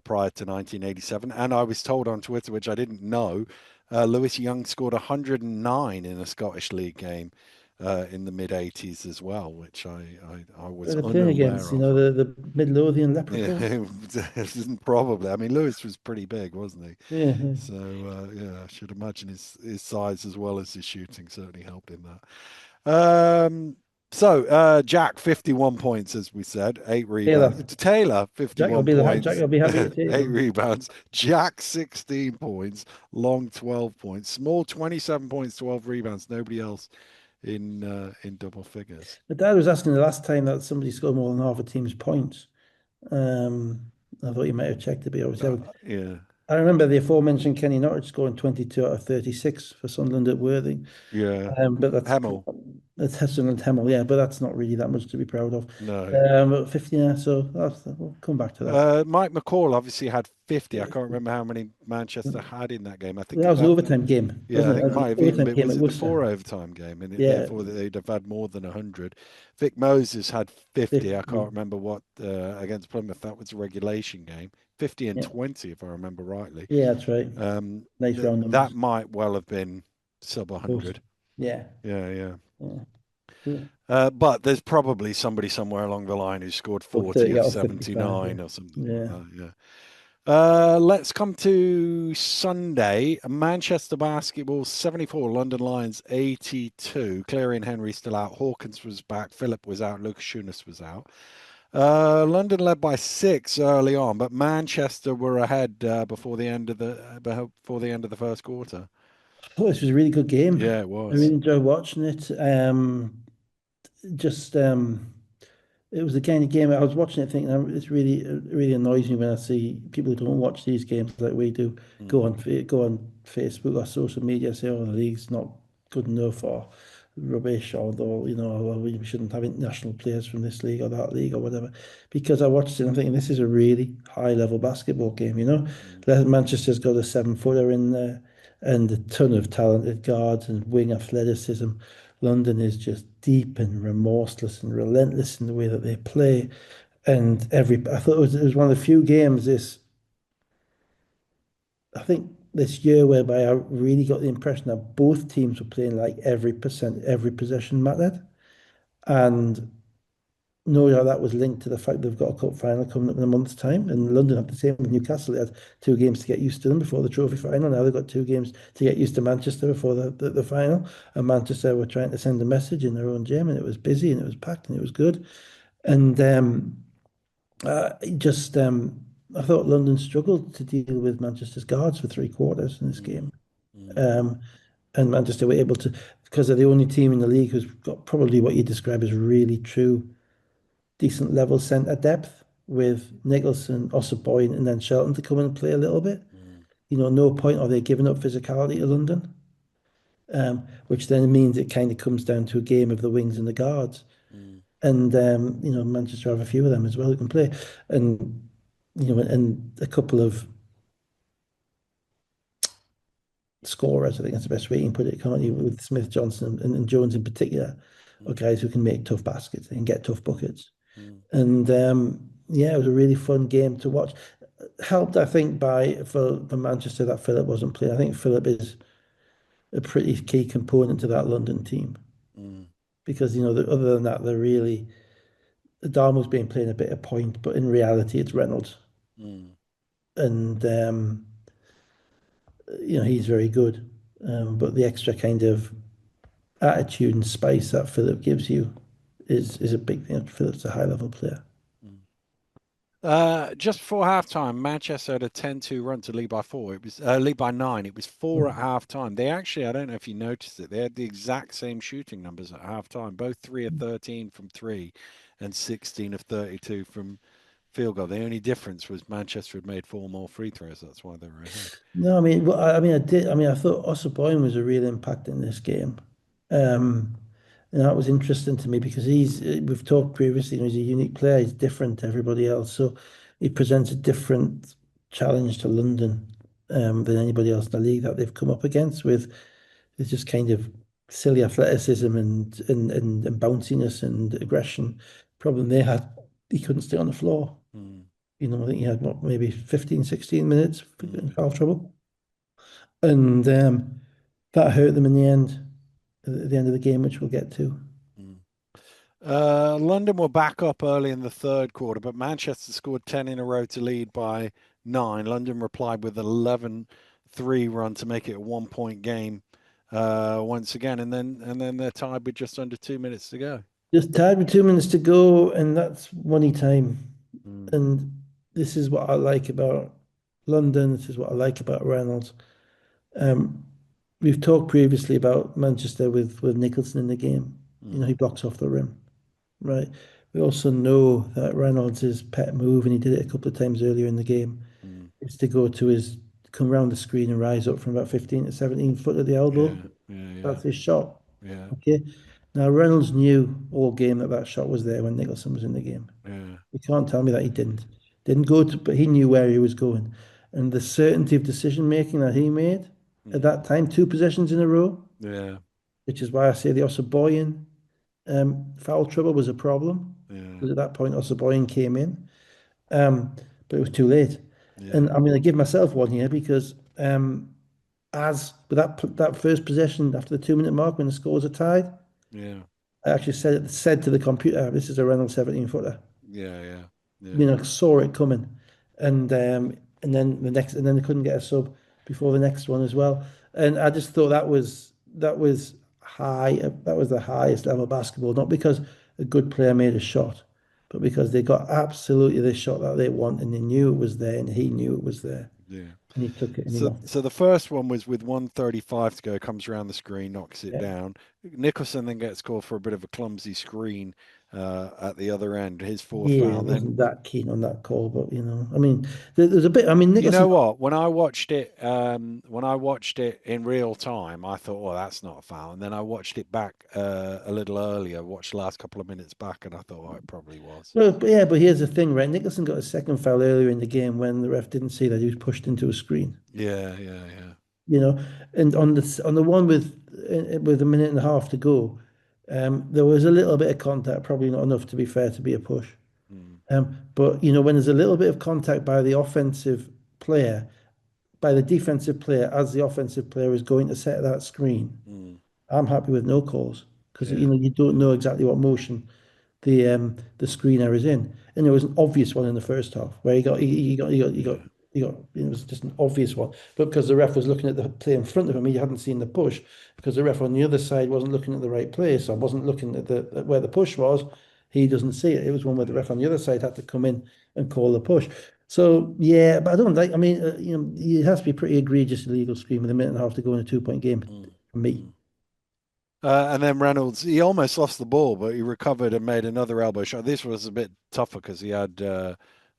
prior to 1987. And I was told on Twitter, which I didn't know, Lewis Young scored 109 in a Scottish League game in the mid 80s as well, which I was They're playing unaware against, of. the Midlothian Leprechauns. Yeah, probably. I mean, Lewis was pretty big, wasn't he? Yeah, yeah. So yeah, I should imagine his size as well as his shooting certainly helped in that. Jack 51 points, as we said, eight rebounds. Taylor. Taylor Jack will 51 be the Jack points, will be happy to take eight them. rebounds. Jack 16 points, Long 12 points, Small 27 points, 12 rebounds. Nobody else in double figures. My dad was asking the last time that somebody scored more than half a team's points. I thought you might have checked it, but obviously Yeah, I remember the aforementioned Kenny Norwich scoring 22 out of 36 for Sunderland at Worthing. yeah. But Hemel, that's Sunderland Hemel, yeah, but that's not really that much to be proud of. no. But 50, yeah, so we'll come back to that. Mike McCall obviously had 50. I Yeah. can't remember how many Manchester had in that game. I think That was an that, overtime game, yeah, I wasn't it? think it That was might an have even overtime been, game was at it the Worcester. four overtime game? And Yeah, therefore they'd have had more than 100. Vic Moses had 50. I 50. can't remember what against Plymouth. That was a regulation game. 50 and Yeah, 20, if I remember rightly. yeah, that's right. Nice round That numbers. might well have been sub Close. 100. Yeah, Yeah, yeah. yeah. Cool. But there's probably somebody somewhere along the line who scored Oh, 40 30 of out of 55, yeah. 79 or something like Yeah. that. Yeah. Let's come to Sunday. Manchester basketball 74, London Lions 82. Cleary and Henry still out. Hawkins was back. Phillip was out. Lucas Shunas was out. London led by 6 early on, but Manchester were ahead before the end of the first quarter. Oh, this was a really good game. Yeah, it I was. really enjoyed watching it. Just It was the kind of game I was watching it thinking it's really it really annoys me when I see people who don't watch these games like we do Mm, go on Facebook or social media say, "Oh, the league's not good enough," or rubbish, or though well, we shouldn't have international players from this league or that league or whatever. Because I watched it and I'm thinking this is a really high level basketball game. mm, Manchester's got a 7 footer in there and a ton of talented guards and wing athleticism. London is just deep and remorseless and relentless in the way that they play. And I thought it was one of the few games I think this year whereby I really got the impression that both teams were playing like every possession mattered. And no doubt that was linked to the fact they've got a cup final coming up in a month's time. And London had the same with Newcastle. They had 2 games to get used to them before the trophy final. Now they've got 2 games to get used to Manchester before the final. And Manchester were trying to send a message in their own gym, and it was busy and it was packed and it was good. And just I thought London struggled to deal with Manchester's guards for 3 quarters in this mm, game. mm, Um, and Manchester were able to, because they're the only team in the league who's got probably what you describe as really true decent level centre depth with Nicholson, Ossaboy, and then Shelton to come in and play a little bit. mm, No point are they giving up physicality to London, which then means it kind of comes down to a game of the wings and the guards. mm, And Manchester have a few of them as well who can play, and and a couple of scorers. I think that's the best way you can put it, can't you? mm, With Smith, Johnson, and Jones in particular, are mm, guys who can make tough baskets and get tough mm, buckets. mm, And yeah, it was a really fun game to watch. Helped, I think, by for Manchester that Philip wasn't playing. I think Philip is a pretty key component to that London team mm, because other than that, they're really Darmo's been playing a bit of point, but in reality, it's Reynolds, mm, and he's very good. But the extra kind of attitude and spice that Philip gives you is a big thing. Philip's a high level player. mm. Just before halftime, Manchester had a 10-2 run to lead by four. It was lead by nine. It was four at halftime. They actually, I don't know if you noticed it, they had the exact same shooting numbers at halftime. Both 3 of 13 from three and 16 of 32 from field goal. The only difference was Manchester had made four more free throws. That's why they were ahead. No, I mean, well, I thought Ossaboy was a real impact in this game. Um, and that was interesting to me because we've talked previously, he's a unique player. He's different to everybody else. So he presents a different challenge to London than anybody else in the league that they've come up against with. It's just kind of silly athleticism and bounciness and aggression. Problem they had, he couldn't stay on the floor. Mm, I think he had what, maybe 15, 16 minutes in mm, foul trouble. And that hurt them in the end, at the end of the game, which we'll get to. mm. London were back up early in the third quarter, but Manchester scored 10 in a row to lead by nine. London replied with an 11-3 run to make it a 1 point game once again, and then they're tied with just under 2 minutes to go. Just tied with 2 minutes to go, and that's money time. Mm, And this is what I like about London. This is what I like about Reynolds. Um, we've talked previously about Manchester with Nicholson in the game. mm, He blocks off the rim, right? We also know that Reynolds' pet move, and he did it a couple of times earlier in the game, mm. is to come around the screen and rise up from about 15 to 17 foot at the elbow. Yeah, yeah, yeah, That's his shot. yeah, Okay. Now Reynolds knew all game that that shot was there when Nicholson was in the game. yeah, You can't tell me that he didn't. Didn't go to, but he knew where he was going. And the certainty of decision making that he made at mm, that time, 2 possessions in a row, yeah, which is why I say the Ossaboyan foul trouble was a problem. yeah, Because at that point, Ossaboyan came in, but it was too late. yeah, And I'm going to give myself one here because as with that first possession after the 2 minute mark when the scores are tied, yeah, I actually said to the computer, "This is a Reynolds 17 footer." yeah, yeah, yeah, Saw it coming, and then they couldn't get a sub before the next one as well. And I just thought that was high. That was the highest level of basketball, not because a good player made a shot, but because they got absolutely the shot that they want, and they knew it was there, and he knew it was there, yeah. and he took it and he So, knocked it. so the first one was with 1:35 to go, comes around the screen, knocks it Yeah. down. Nicholson then gets called for a bit of a clumsy screen at the other end, his fourth Yeah, foul. I And then, wasn't that keen on that call, but I mean, there's a bit. I mean, you Nicholson. know what? When I watched it in real time, I thought, "Oh, that's not a foul." And then I watched it back a little earlier, watched the last couple of minutes back, and I thought, "Oh, it probably was." Well, but yeah, but here's the thing, right? Nicholson got a second foul earlier in the game when the ref didn't see that he was pushed into a screen. Yeah, yeah, yeah. You know, and on the one with a minute and a half to go, there was a little bit of contact, probably not enough to be fair to be a push. Mm, But when there's a little bit of contact by the offensive player, by the defensive player, as the offensive player is going to set that screen, mm, I'm happy with no calls because yeah, you don't know exactly what motion the screener is in. And there was an obvious one in the first half where yeah, it was just an obvious one. But because the ref was looking at the play in front of him, he hadn't seen the push because the ref on the other side wasn't looking at the right place or wasn't looking at where the push was. He doesn't see it. It was one where the ref on the other side had to come in and call the push. So yeah, but I don't like. I mean, it has to be pretty egregious illegal screen with a minute and a half to go in a 2 point game Mm, for me. mm. And then Reynolds, he almost lost the ball, but he recovered and made another elbow shot. This was a bit tougher because he had, uh,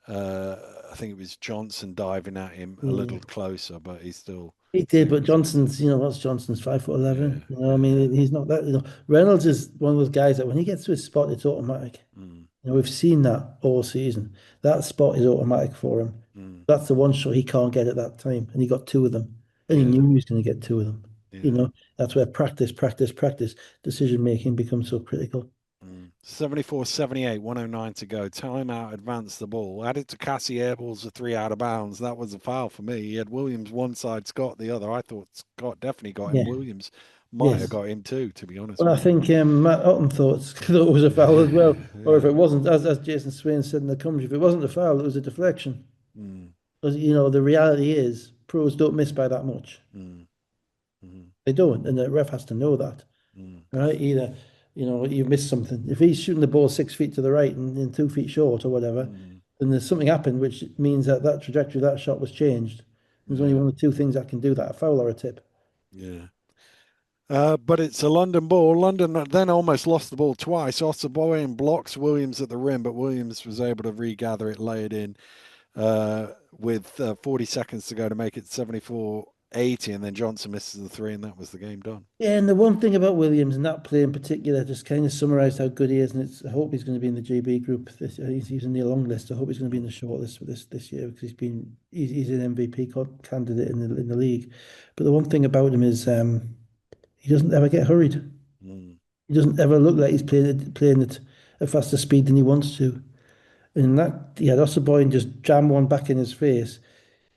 I think it was Johnson diving at him a Yeah. little closer, but he still He did, gave but him some. Johnson's, what's Johnson's 5'11"? Yeah, I yeah. mean, he's not that, Reynolds is one of those guys that when he gets to his spot, it's automatic. Mm, We've seen that all season. That spot is automatic for him. mm, That's the one shot he can't get at that time. And he got two of them. And he yeah, knew he was going to get two of them. yeah. That's where practice, practice, practice, decision making becomes so critical. 74-78, 109 to go. Timeout, advance the ball. Added to Cassie Airballs a three out of bounds. That was a foul for me. He had Williams one side, Scott the other. I thought Scott definitely got him. Yeah. Williams might have Yes. got him too, to be honest Well, I with you. think Matt Otten thought it was a foul as well. Or if Yeah. it wasn't, as Jason Swain said in the commentary, if it wasn't a foul, it was a deflection. Mm, Because, the reality is pros don't miss by that much. mm, mm, They don't. And the ref has to know that. mm, Right? Either, you've missed something. If he's shooting the ball 6 feet to the right and 2 feet short or whatever, mm. then there's something happened, which means that that trajectory of that shot was changed. There's only Yeah, one or two things that can do that, a foul or a tip. yeah. But it's a London ball. London then almost lost the ball twice. Ossaboyan blocks Williams at the rim, but Williams was able to regather it, lay it in with 40 seconds to go to make it 74-80, and then Johnson misses the three, and that was the game done. Yeah, and the one thing about Williams and that play in particular just kind of summarised how good he is, and I hope he's going to be in the GB group. He's in the long list. I hope he's going to be in the short list for this year because he's an MVP candidate in the league. But the one thing about him is he doesn't ever get hurried. Mm, He doesn't ever look like he's playing at a faster speed than he wants to. And that he had Osborne just jam one back in his face,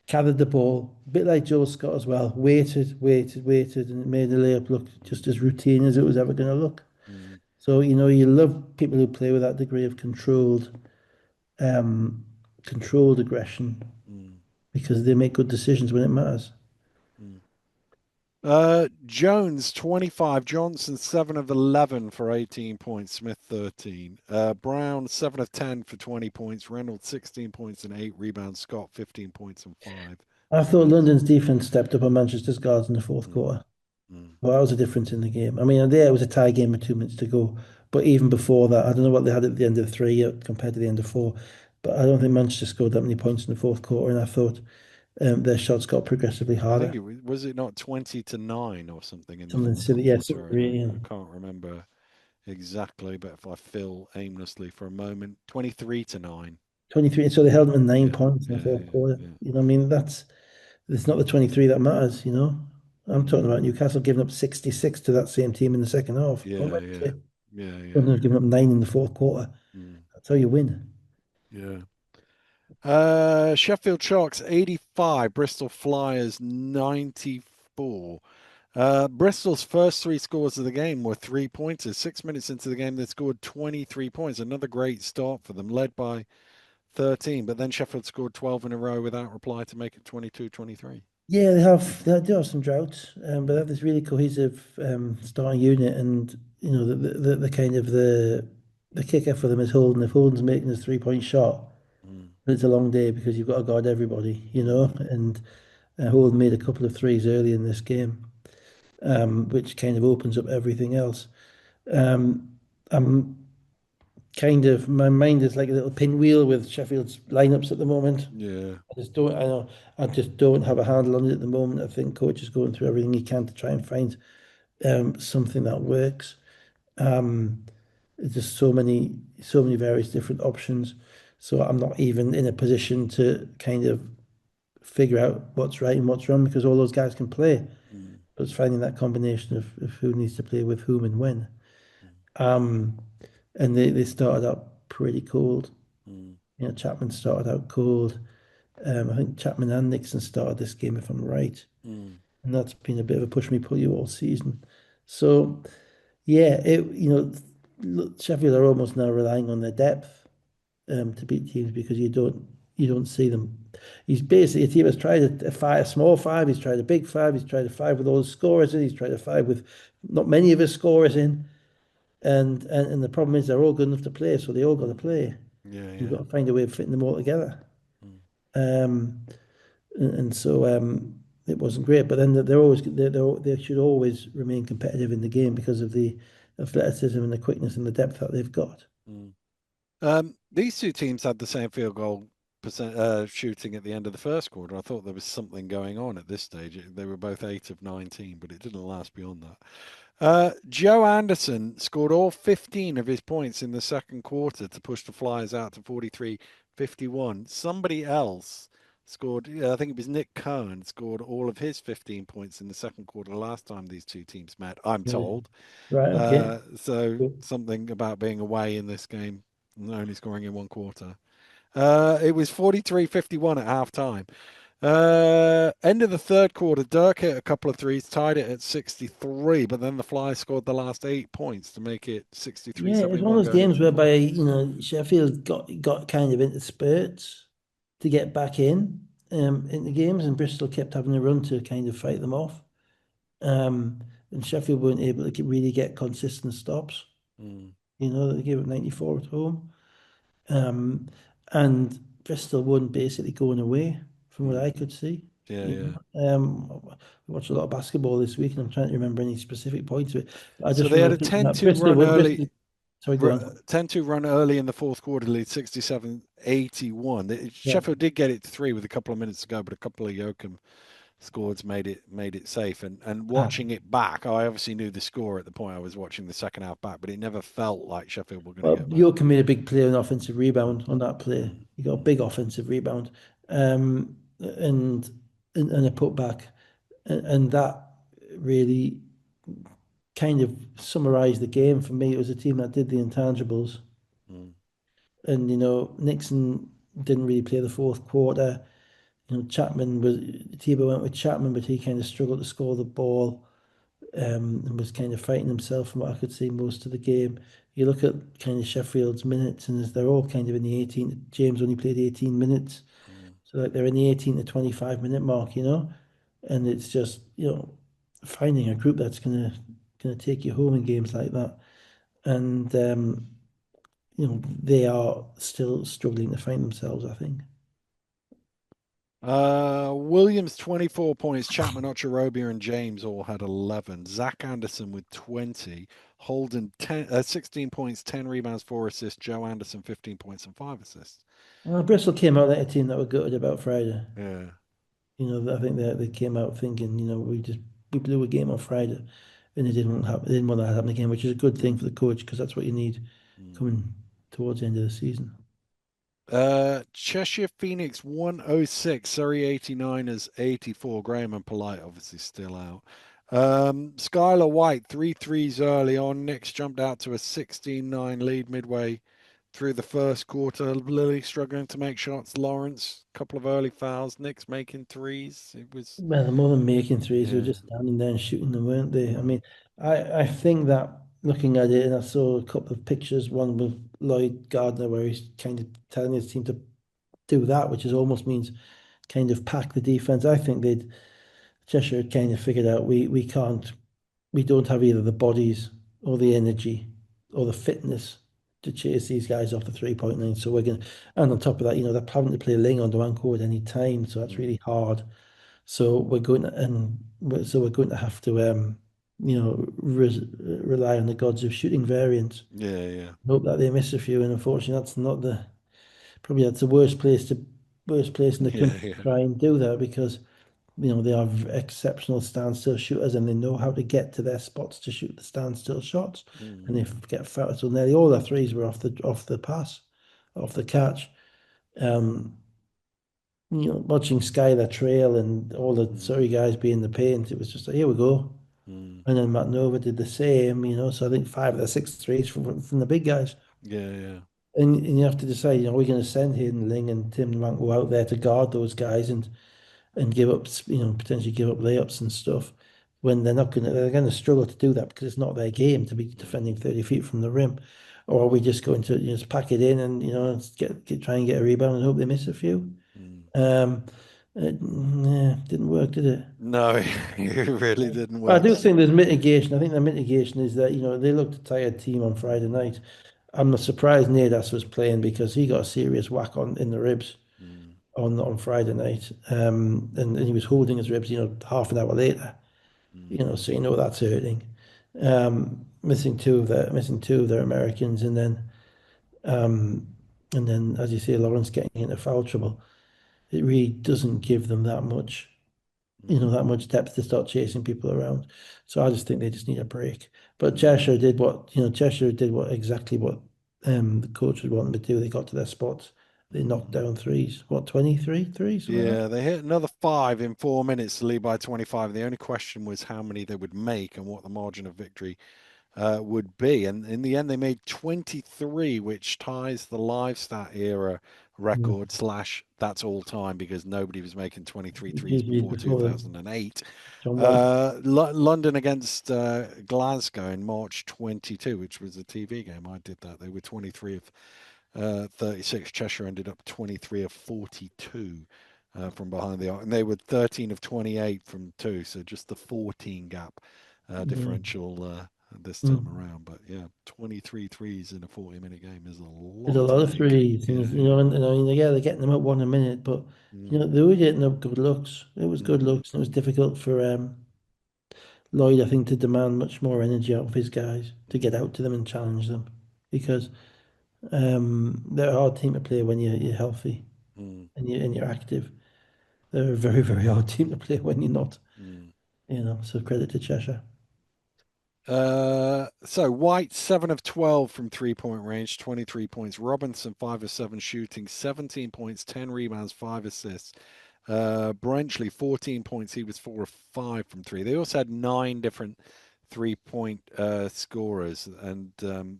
gathered the ball, a bit like Joe Scott as well, waited, and it made the layup look just as routine as it was ever going to look. mm, So, you love people who play with that degree of um, controlled aggression mm, because they make good decisions when it matters. mm. Jones 25, Johnson 7 of 11 for 18 points, Smith 13. Brown 7 of 10 for 20 points, Reynolds 16 points and 8 rebounds, Scott 15 points and 5 I thought rebounds. London's defense stepped up on Manchester's guards in the fourth Mm, quarter. mm, Well, that was a difference in the game. I mean, there it was a tie game with 2 minutes to go. But even before that, I don't know what they had at the end of three compared to the end of four. But I don't think Manchester scored that many points in the fourth quarter. And I thought their shots got progressively I think harder. it was it not 20-9 or something in the Something fourth silly. Yeah, quarter. I can't remember exactly, but if I fill aimlessly for a moment, 23-9. 23. So they held them in nine Yeah, points in the yeah, fourth yeah, quarter. yeah. I mean, it's not the 23 that matters. I'm talking about Newcastle giving up 66 to that same team in the second half on Yeah, yeah, Wednesday. yeah, yeah, And they're giving up nine in the fourth quarter. mm, That's how you win. yeah. Sheffield Sharks 85, Bristol Flyers 94. Bristol's first three scores of the game were 3 pointers. 6 minutes into the game, they scored 23 points. Another great start for them, led by 13. But then Sheffield scored 12 in a row without reply to make it 22-23. Yeah, they do have some droughts, but they have this really cohesive starting unit, and the kind of the kicker for them is Holden. If Holden's making his 3 point shot, Mm, it's a long day because you've got to guard everybody. mm, And Holden made a couple of threes early in this game, which kind of opens up everything else. Um, I'm my mind is like a little pinwheel with Sheffield's lineups at the moment. yeah. I know, I just don't have a handle on it at the moment. I think coach is going through everything he can to try and find something that works. Um, there's just so many various different options. So I'm not even in a position to kind of figure out what's right and what's wrong because all those guys can play. Mm, But it's finding that combination of who needs to play with whom and when. mm, Um, and they started out pretty cold. mm, Chapman started out cold. I think Chapman and Nixon started this game, if I'm right. mm, And that's been a bit of a push me pull you all season. So yeah, Sheffield are almost now relying on their depth to beat teams because you don't see them. He's basically a team has tried a small five, he's tried a big five, he's tried a five with all the scorers in, he's tried a five with not many of his scorers in. And the problem is they're all good enough to play, so they all got to play. Yeah, You've yeah. got to find a way of fitting them all together. Mm, Um, and so it wasn't great. But then they're always they should always remain competitive in the game because of the athleticism and the quickness and the depth that they've got. mm. These two teams had the same field goal percent shooting at the end of the first quarter. I thought there was something going on at this stage. They were both 8 of 19, but it didn't last beyond that. Joe Anderson scored all 15 of his points in the second quarter to push the Flyers out to 43-51. Somebody else scored, I think it was Nick Cohen, scored all of his 15 points in the second quarter last time these two teams met, I'm Really. told. Right. Okay. So Cool. something about being away in this game and only scoring in one quarter. It was 43-51 at halftime. End of the third quarter, Dirk hit a couple of threes, tied it at 63, but then the Flyers scored the last 8 points to make it Yeah, it's one 63-71 of those going games into the fourth. whereby, Sheffield got kind of into spurts to get back in the games, and Bristol kept having a run to kind of fight them off. And Sheffield weren't able to really get consistent stops. Mm, They gave up 94 at home. Um, and Bristol won basically going away, from what mm. I could see. Yeah, You yeah. I watched a lot of basketball this week, and I'm trying to remember any specific points of it. But I So just they had remember a thinking that 10-2 run early. Bristol. Sorry, go on. 10-2 run early in the fourth quarter, lead 67-81. Yeah. Sheffield did get it to three with a couple of minutes to go, but a couple of Yoakum scores made it safe. And Ah, watching it back, I obviously knew the score at the point I was watching the second half back, but it never felt like Sheffield were going to well, get back. York made a big play on offensive Mm, rebound on that play. mm, He got a mm, big offensive rebound, and and a putback, and that really kind of summarized the game for me. It was a team that did the intangibles. mm, And Nixon didn't really play the fourth quarter. Chapman was Tebow went with Chapman, but he kind of struggled to score the ball, and was kind of fighting himself from what I could see most of the game. You look at kind of Sheffield's minutes, and they're all kind of in the 18. James only played 18 minutes, mm. so like they're in the 18 to 25 minute mark, and it's just finding a group that's gonna take you home in games like that, and they are still struggling to find themselves, I think. Williams 24 points, Chapman, Ocherobia, and James all had 11. Zach Anderson with 20, Holden 16 points, 10 rebounds, 4 assists. Joe Anderson 15 points and 5 assists. Bristol came out like a team that were gutted about Friday. Yeah. I think they came out thinking, we blew a game on Friday, and they didn't want that to happen again, which is a good thing for the coach because that's what you need Mm. coming towards the end of the season. Cheshire Phoenix 106, Surrey 89ers 84. Graham and Polite obviously still out. Skylar White, three threes early on. Knicks jumped out to a 16-9 lead midway through the first quarter. Lily struggling to make shots. Lawrence, a couple of early fouls. Knicks making threes. It was, Well, they're more than making threes, they were yeah. just standing there and shooting them, weren't they? I Mm, mean, I think that looking at it, and I saw a couple of pictures, one with Lloyd Gardner, where he's kind of telling his team to do that, which is almost means kind of pack the defense. I think Cheshire had kind of figured out we don't have either the bodies or the energy or the fitness to chase these guys off the 3-point line. So we're going, and on top of that, they're planning to play Ling on Duanco at any time, so that's mm, really hard. So we're going to have to rely on the gods of shooting variants. yeah, yeah. Hope that they miss a few, and unfortunately, that's not the probably that's the worst place in the Yeah, country to yeah. try and do that because they are exceptional standstill shooters and they know how to get to their spots to shoot the standstill shots. And Mm, they get fouled. So nearly all their threes were off the pass, off the catch. Um, watching Skylar Trail and all the mm, Surrey guys be in the paint, it was just like, here we go. mm. And then Matt Nova did the same, so I think 5 of the 6 threes from the big guys. Yeah, yeah. And you have to decide, are we going to send Hayden Ling and Tim Nwanko out there to guard those guys and give up, potentially give up layups and stuff when they're going to struggle to do that because it's not their game to be Mm, defending 30 feet from the rim. Or are we just going to just pack it in and try and get a rebound and hope they miss a few? mm. Um, Yeah, didn't work, did it? No, it really didn't I work. do think there's mitigation. I think the mitigation is that, they looked a tired team on Friday night. I'm not surprised Nadas was playing because he got a serious whack on in the ribs Mm, on Friday night. And he was holding his ribs, half an hour later, mm, so that's hurting. Missing two of their Americans, um, and then as you say, Lawrence getting into foul trouble. It really doesn't give them mm, that much depth to start chasing people around. So I just think they just need a break. But mm, Cheshire did exactly what the coach would want them to do. They got to their spots. They knocked mm. down threes. What, 23 threes, something like that? Yeah, they hit another five in 4 minutes to lead by 25. The only question was how many they would make and what the margin of victory would be. And in the end, they made 23, which ties the live stat era Mm. record slash that's all time because nobody was making 23 threes Usually before before 2008. John Wall. London against Glasgow in March 22, which was a TV game. I did that. They were 23 of 36. Cheshire ended up 23 of 42 from behind the arc, and they were 13 of 28 from two. So just the 14 gap Yeah. differential this time Mm. around. But yeah, 23 threes in a 40-minute game is a There's a lot to lot of make. threes, Yeah, and I mean, yeah, they're getting them up one a minute, but mm, they were getting up good looks. It was good mm, looks, and it was difficult for Lloyd, I think, to demand much more energy out of his guys to get out to them and challenge them because they're a hard team to play when you're healthy mm, and you're active. They're a very, very hard team to play when you're not, mm. So credit to Cheshire. So White 7 of 12 from 3 point range, 23 points. Robinson 5 of 7 shooting, 17 points, 10 rebounds, 5 assists. Brenchley 14 points. He was 4 of 5 from three. They also had nine different 3 point scorers, and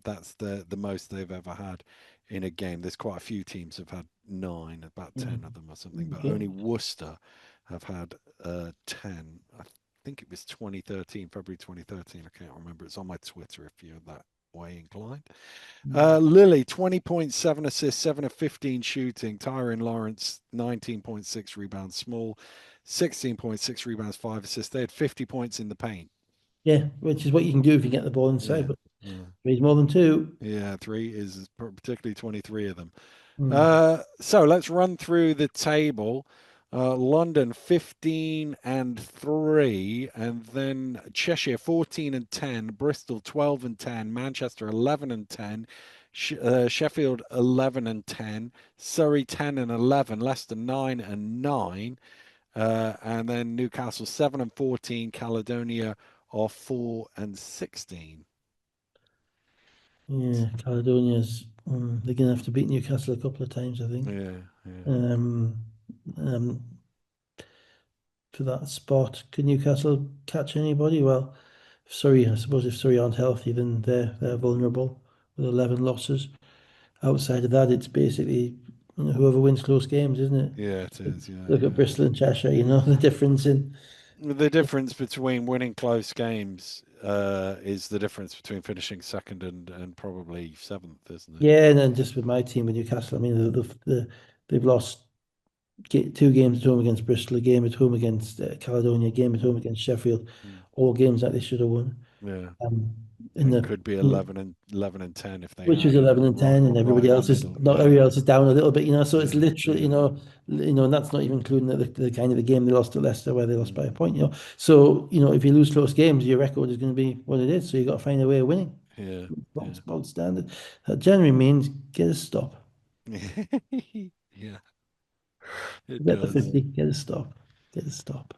that's the most they've ever had in a game. There's quite a few teams have had nine, about Mm. 10 of them or something, but Okay. only Worcester have had 10. I think it was 2013, February 2013. I can't remember. It's on my Twitter if you're that way inclined. Lily, 20.7 assists, 7 of 15 shooting. Tyrone Lawrence, 19.6 rebounds. Small, 16.6 rebounds, 5 assists. They had 50 points in the paint. Yeah, which is what you can do if you get the ball inside, Yeah. but Yeah. he's more than two. Yeah. Three is particularly 23 of them. Mm. So let's run through the table. London 15 and 3, and then Cheshire 14 and 10, Bristol 12 and 10, Manchester 11 and 10, Sheffield 11 and 10, Surrey 10 and 11, Leicester 9 and 9, and then Newcastle 7 and 14, Caledonia are 4 and 16. Yeah, Caledonia's, they're going to have to beat Newcastle a couple of times, I think. Yeah, yeah, Um, um, for that spot. Can Newcastle catch anybody? Well, Surrey, I suppose if Surrey aren't healthy, then they're vulnerable with 11 losses. Outside of that, it's basically whoever wins close games, isn't it? yeah. It is. Yeah, Look at yeah. Bristol and Cheshire, the difference in. The difference between winning close games is the difference between finishing second and probably seventh, isn't it? Yeah, and then just with my team with Newcastle, I mean, they've lost two games at home against Bristol, a game at home against Caledonia, a game at home Mm, against Sheffield, mm, all games that they should have won. yeah, Um, in and the could be in the 11 and 10 if they which was had, 11 and right, 10, and right everybody in the else is middle. not Yeah, everybody else is down a little bit, so it's yeah, literally, yeah, and that's not even including the kind of the game they lost to Leicester where they lost by a mm, point, so if you lose close games, your record is going to be what it is, so you got to find a way of winning. yeah, Box bog standard. That generally means get a stop. yeah, yeah. It Get the does. 50, get a stop, get a stop.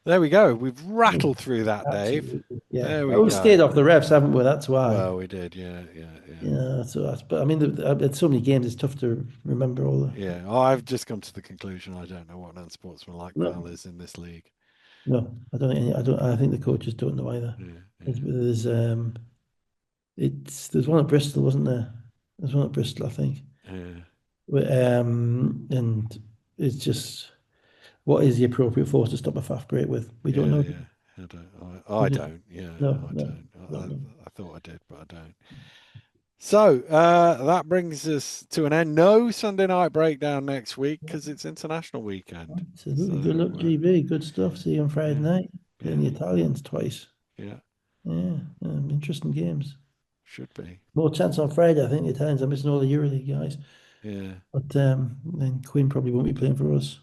There we go. We've Yeah, rattled through that, Dave. absolutely, yeah. There we Well, we stayed go. off the refs, haven't we? That's why. Well, we did. Yeah, yeah, yeah. But I mean, there's so many games, it's tough to remember all the. Yeah, I've just come to the conclusion I don't know what an unsportsmanlike foul No, is in this league. no, I don't think I don't. I think the coaches don't know either. Yeah, There's, yeah, there's there's one at Bristol, wasn't there? There's one at Bristol, I think. yeah, And it's just what is the appropriate force to stop a fast break with? We don't yeah, know. yeah. I We don't. I just don't. Yeah, no, I no, don't. don't know. I thought I did, but I don't. So that brings us to an end. No Sunday night breakdown next week because it's international weekend. So Absolutely. Good luck, GB. Good stuff. See you on Friday yeah, night. Playing yeah, the Italians twice. yeah, Yeah, interesting games. should be. More chance on Friday. I think the Italians are missing all the EuroLeague guys. Yeah. But then Quinn probably won't be playing for us.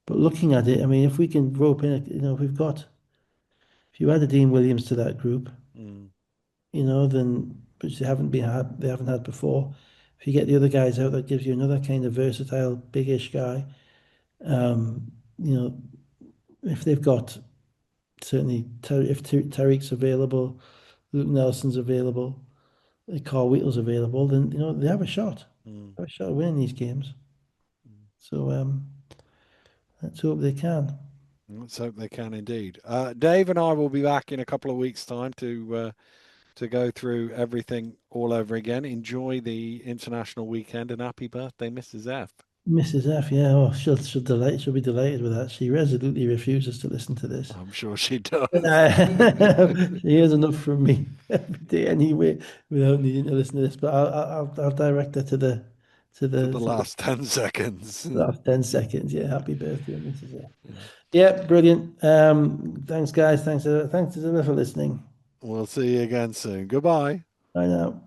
But looking at it, I mean, if we can rope in, if we've got, if you add a Dean Williams to that group, Mm, then which they haven't had before. If you get the other guys out, that gives you another kind of versatile, biggish guy. Um, you know, if they've got certainly if Tariq's available, Luke Nelson's available, Carl Wheatl's available, then they have a shot. mm, Have a shot of winning these games. mm. So let's hope they can. Let's hope they can indeed. Dave and I will be back in a couple of weeks' time to go through everything all over again. Enjoy the international weekend and happy birthday, Mrs. F. Mrs. F, yeah, oh, she'll be delighted with that. She resolutely refuses to listen to this. I'm sure she does. She hears enough from me every day anyway, without needing to listen to this. But I'll direct her to the to To the the to the last 10 seconds. last 10 seconds. Yeah, happy birthday, Mrs. F. Yeah. Yeah, brilliant. Thanks, guys. Thanks, thanks to everyone for listening. We'll see you again soon. Goodbye. Bye now.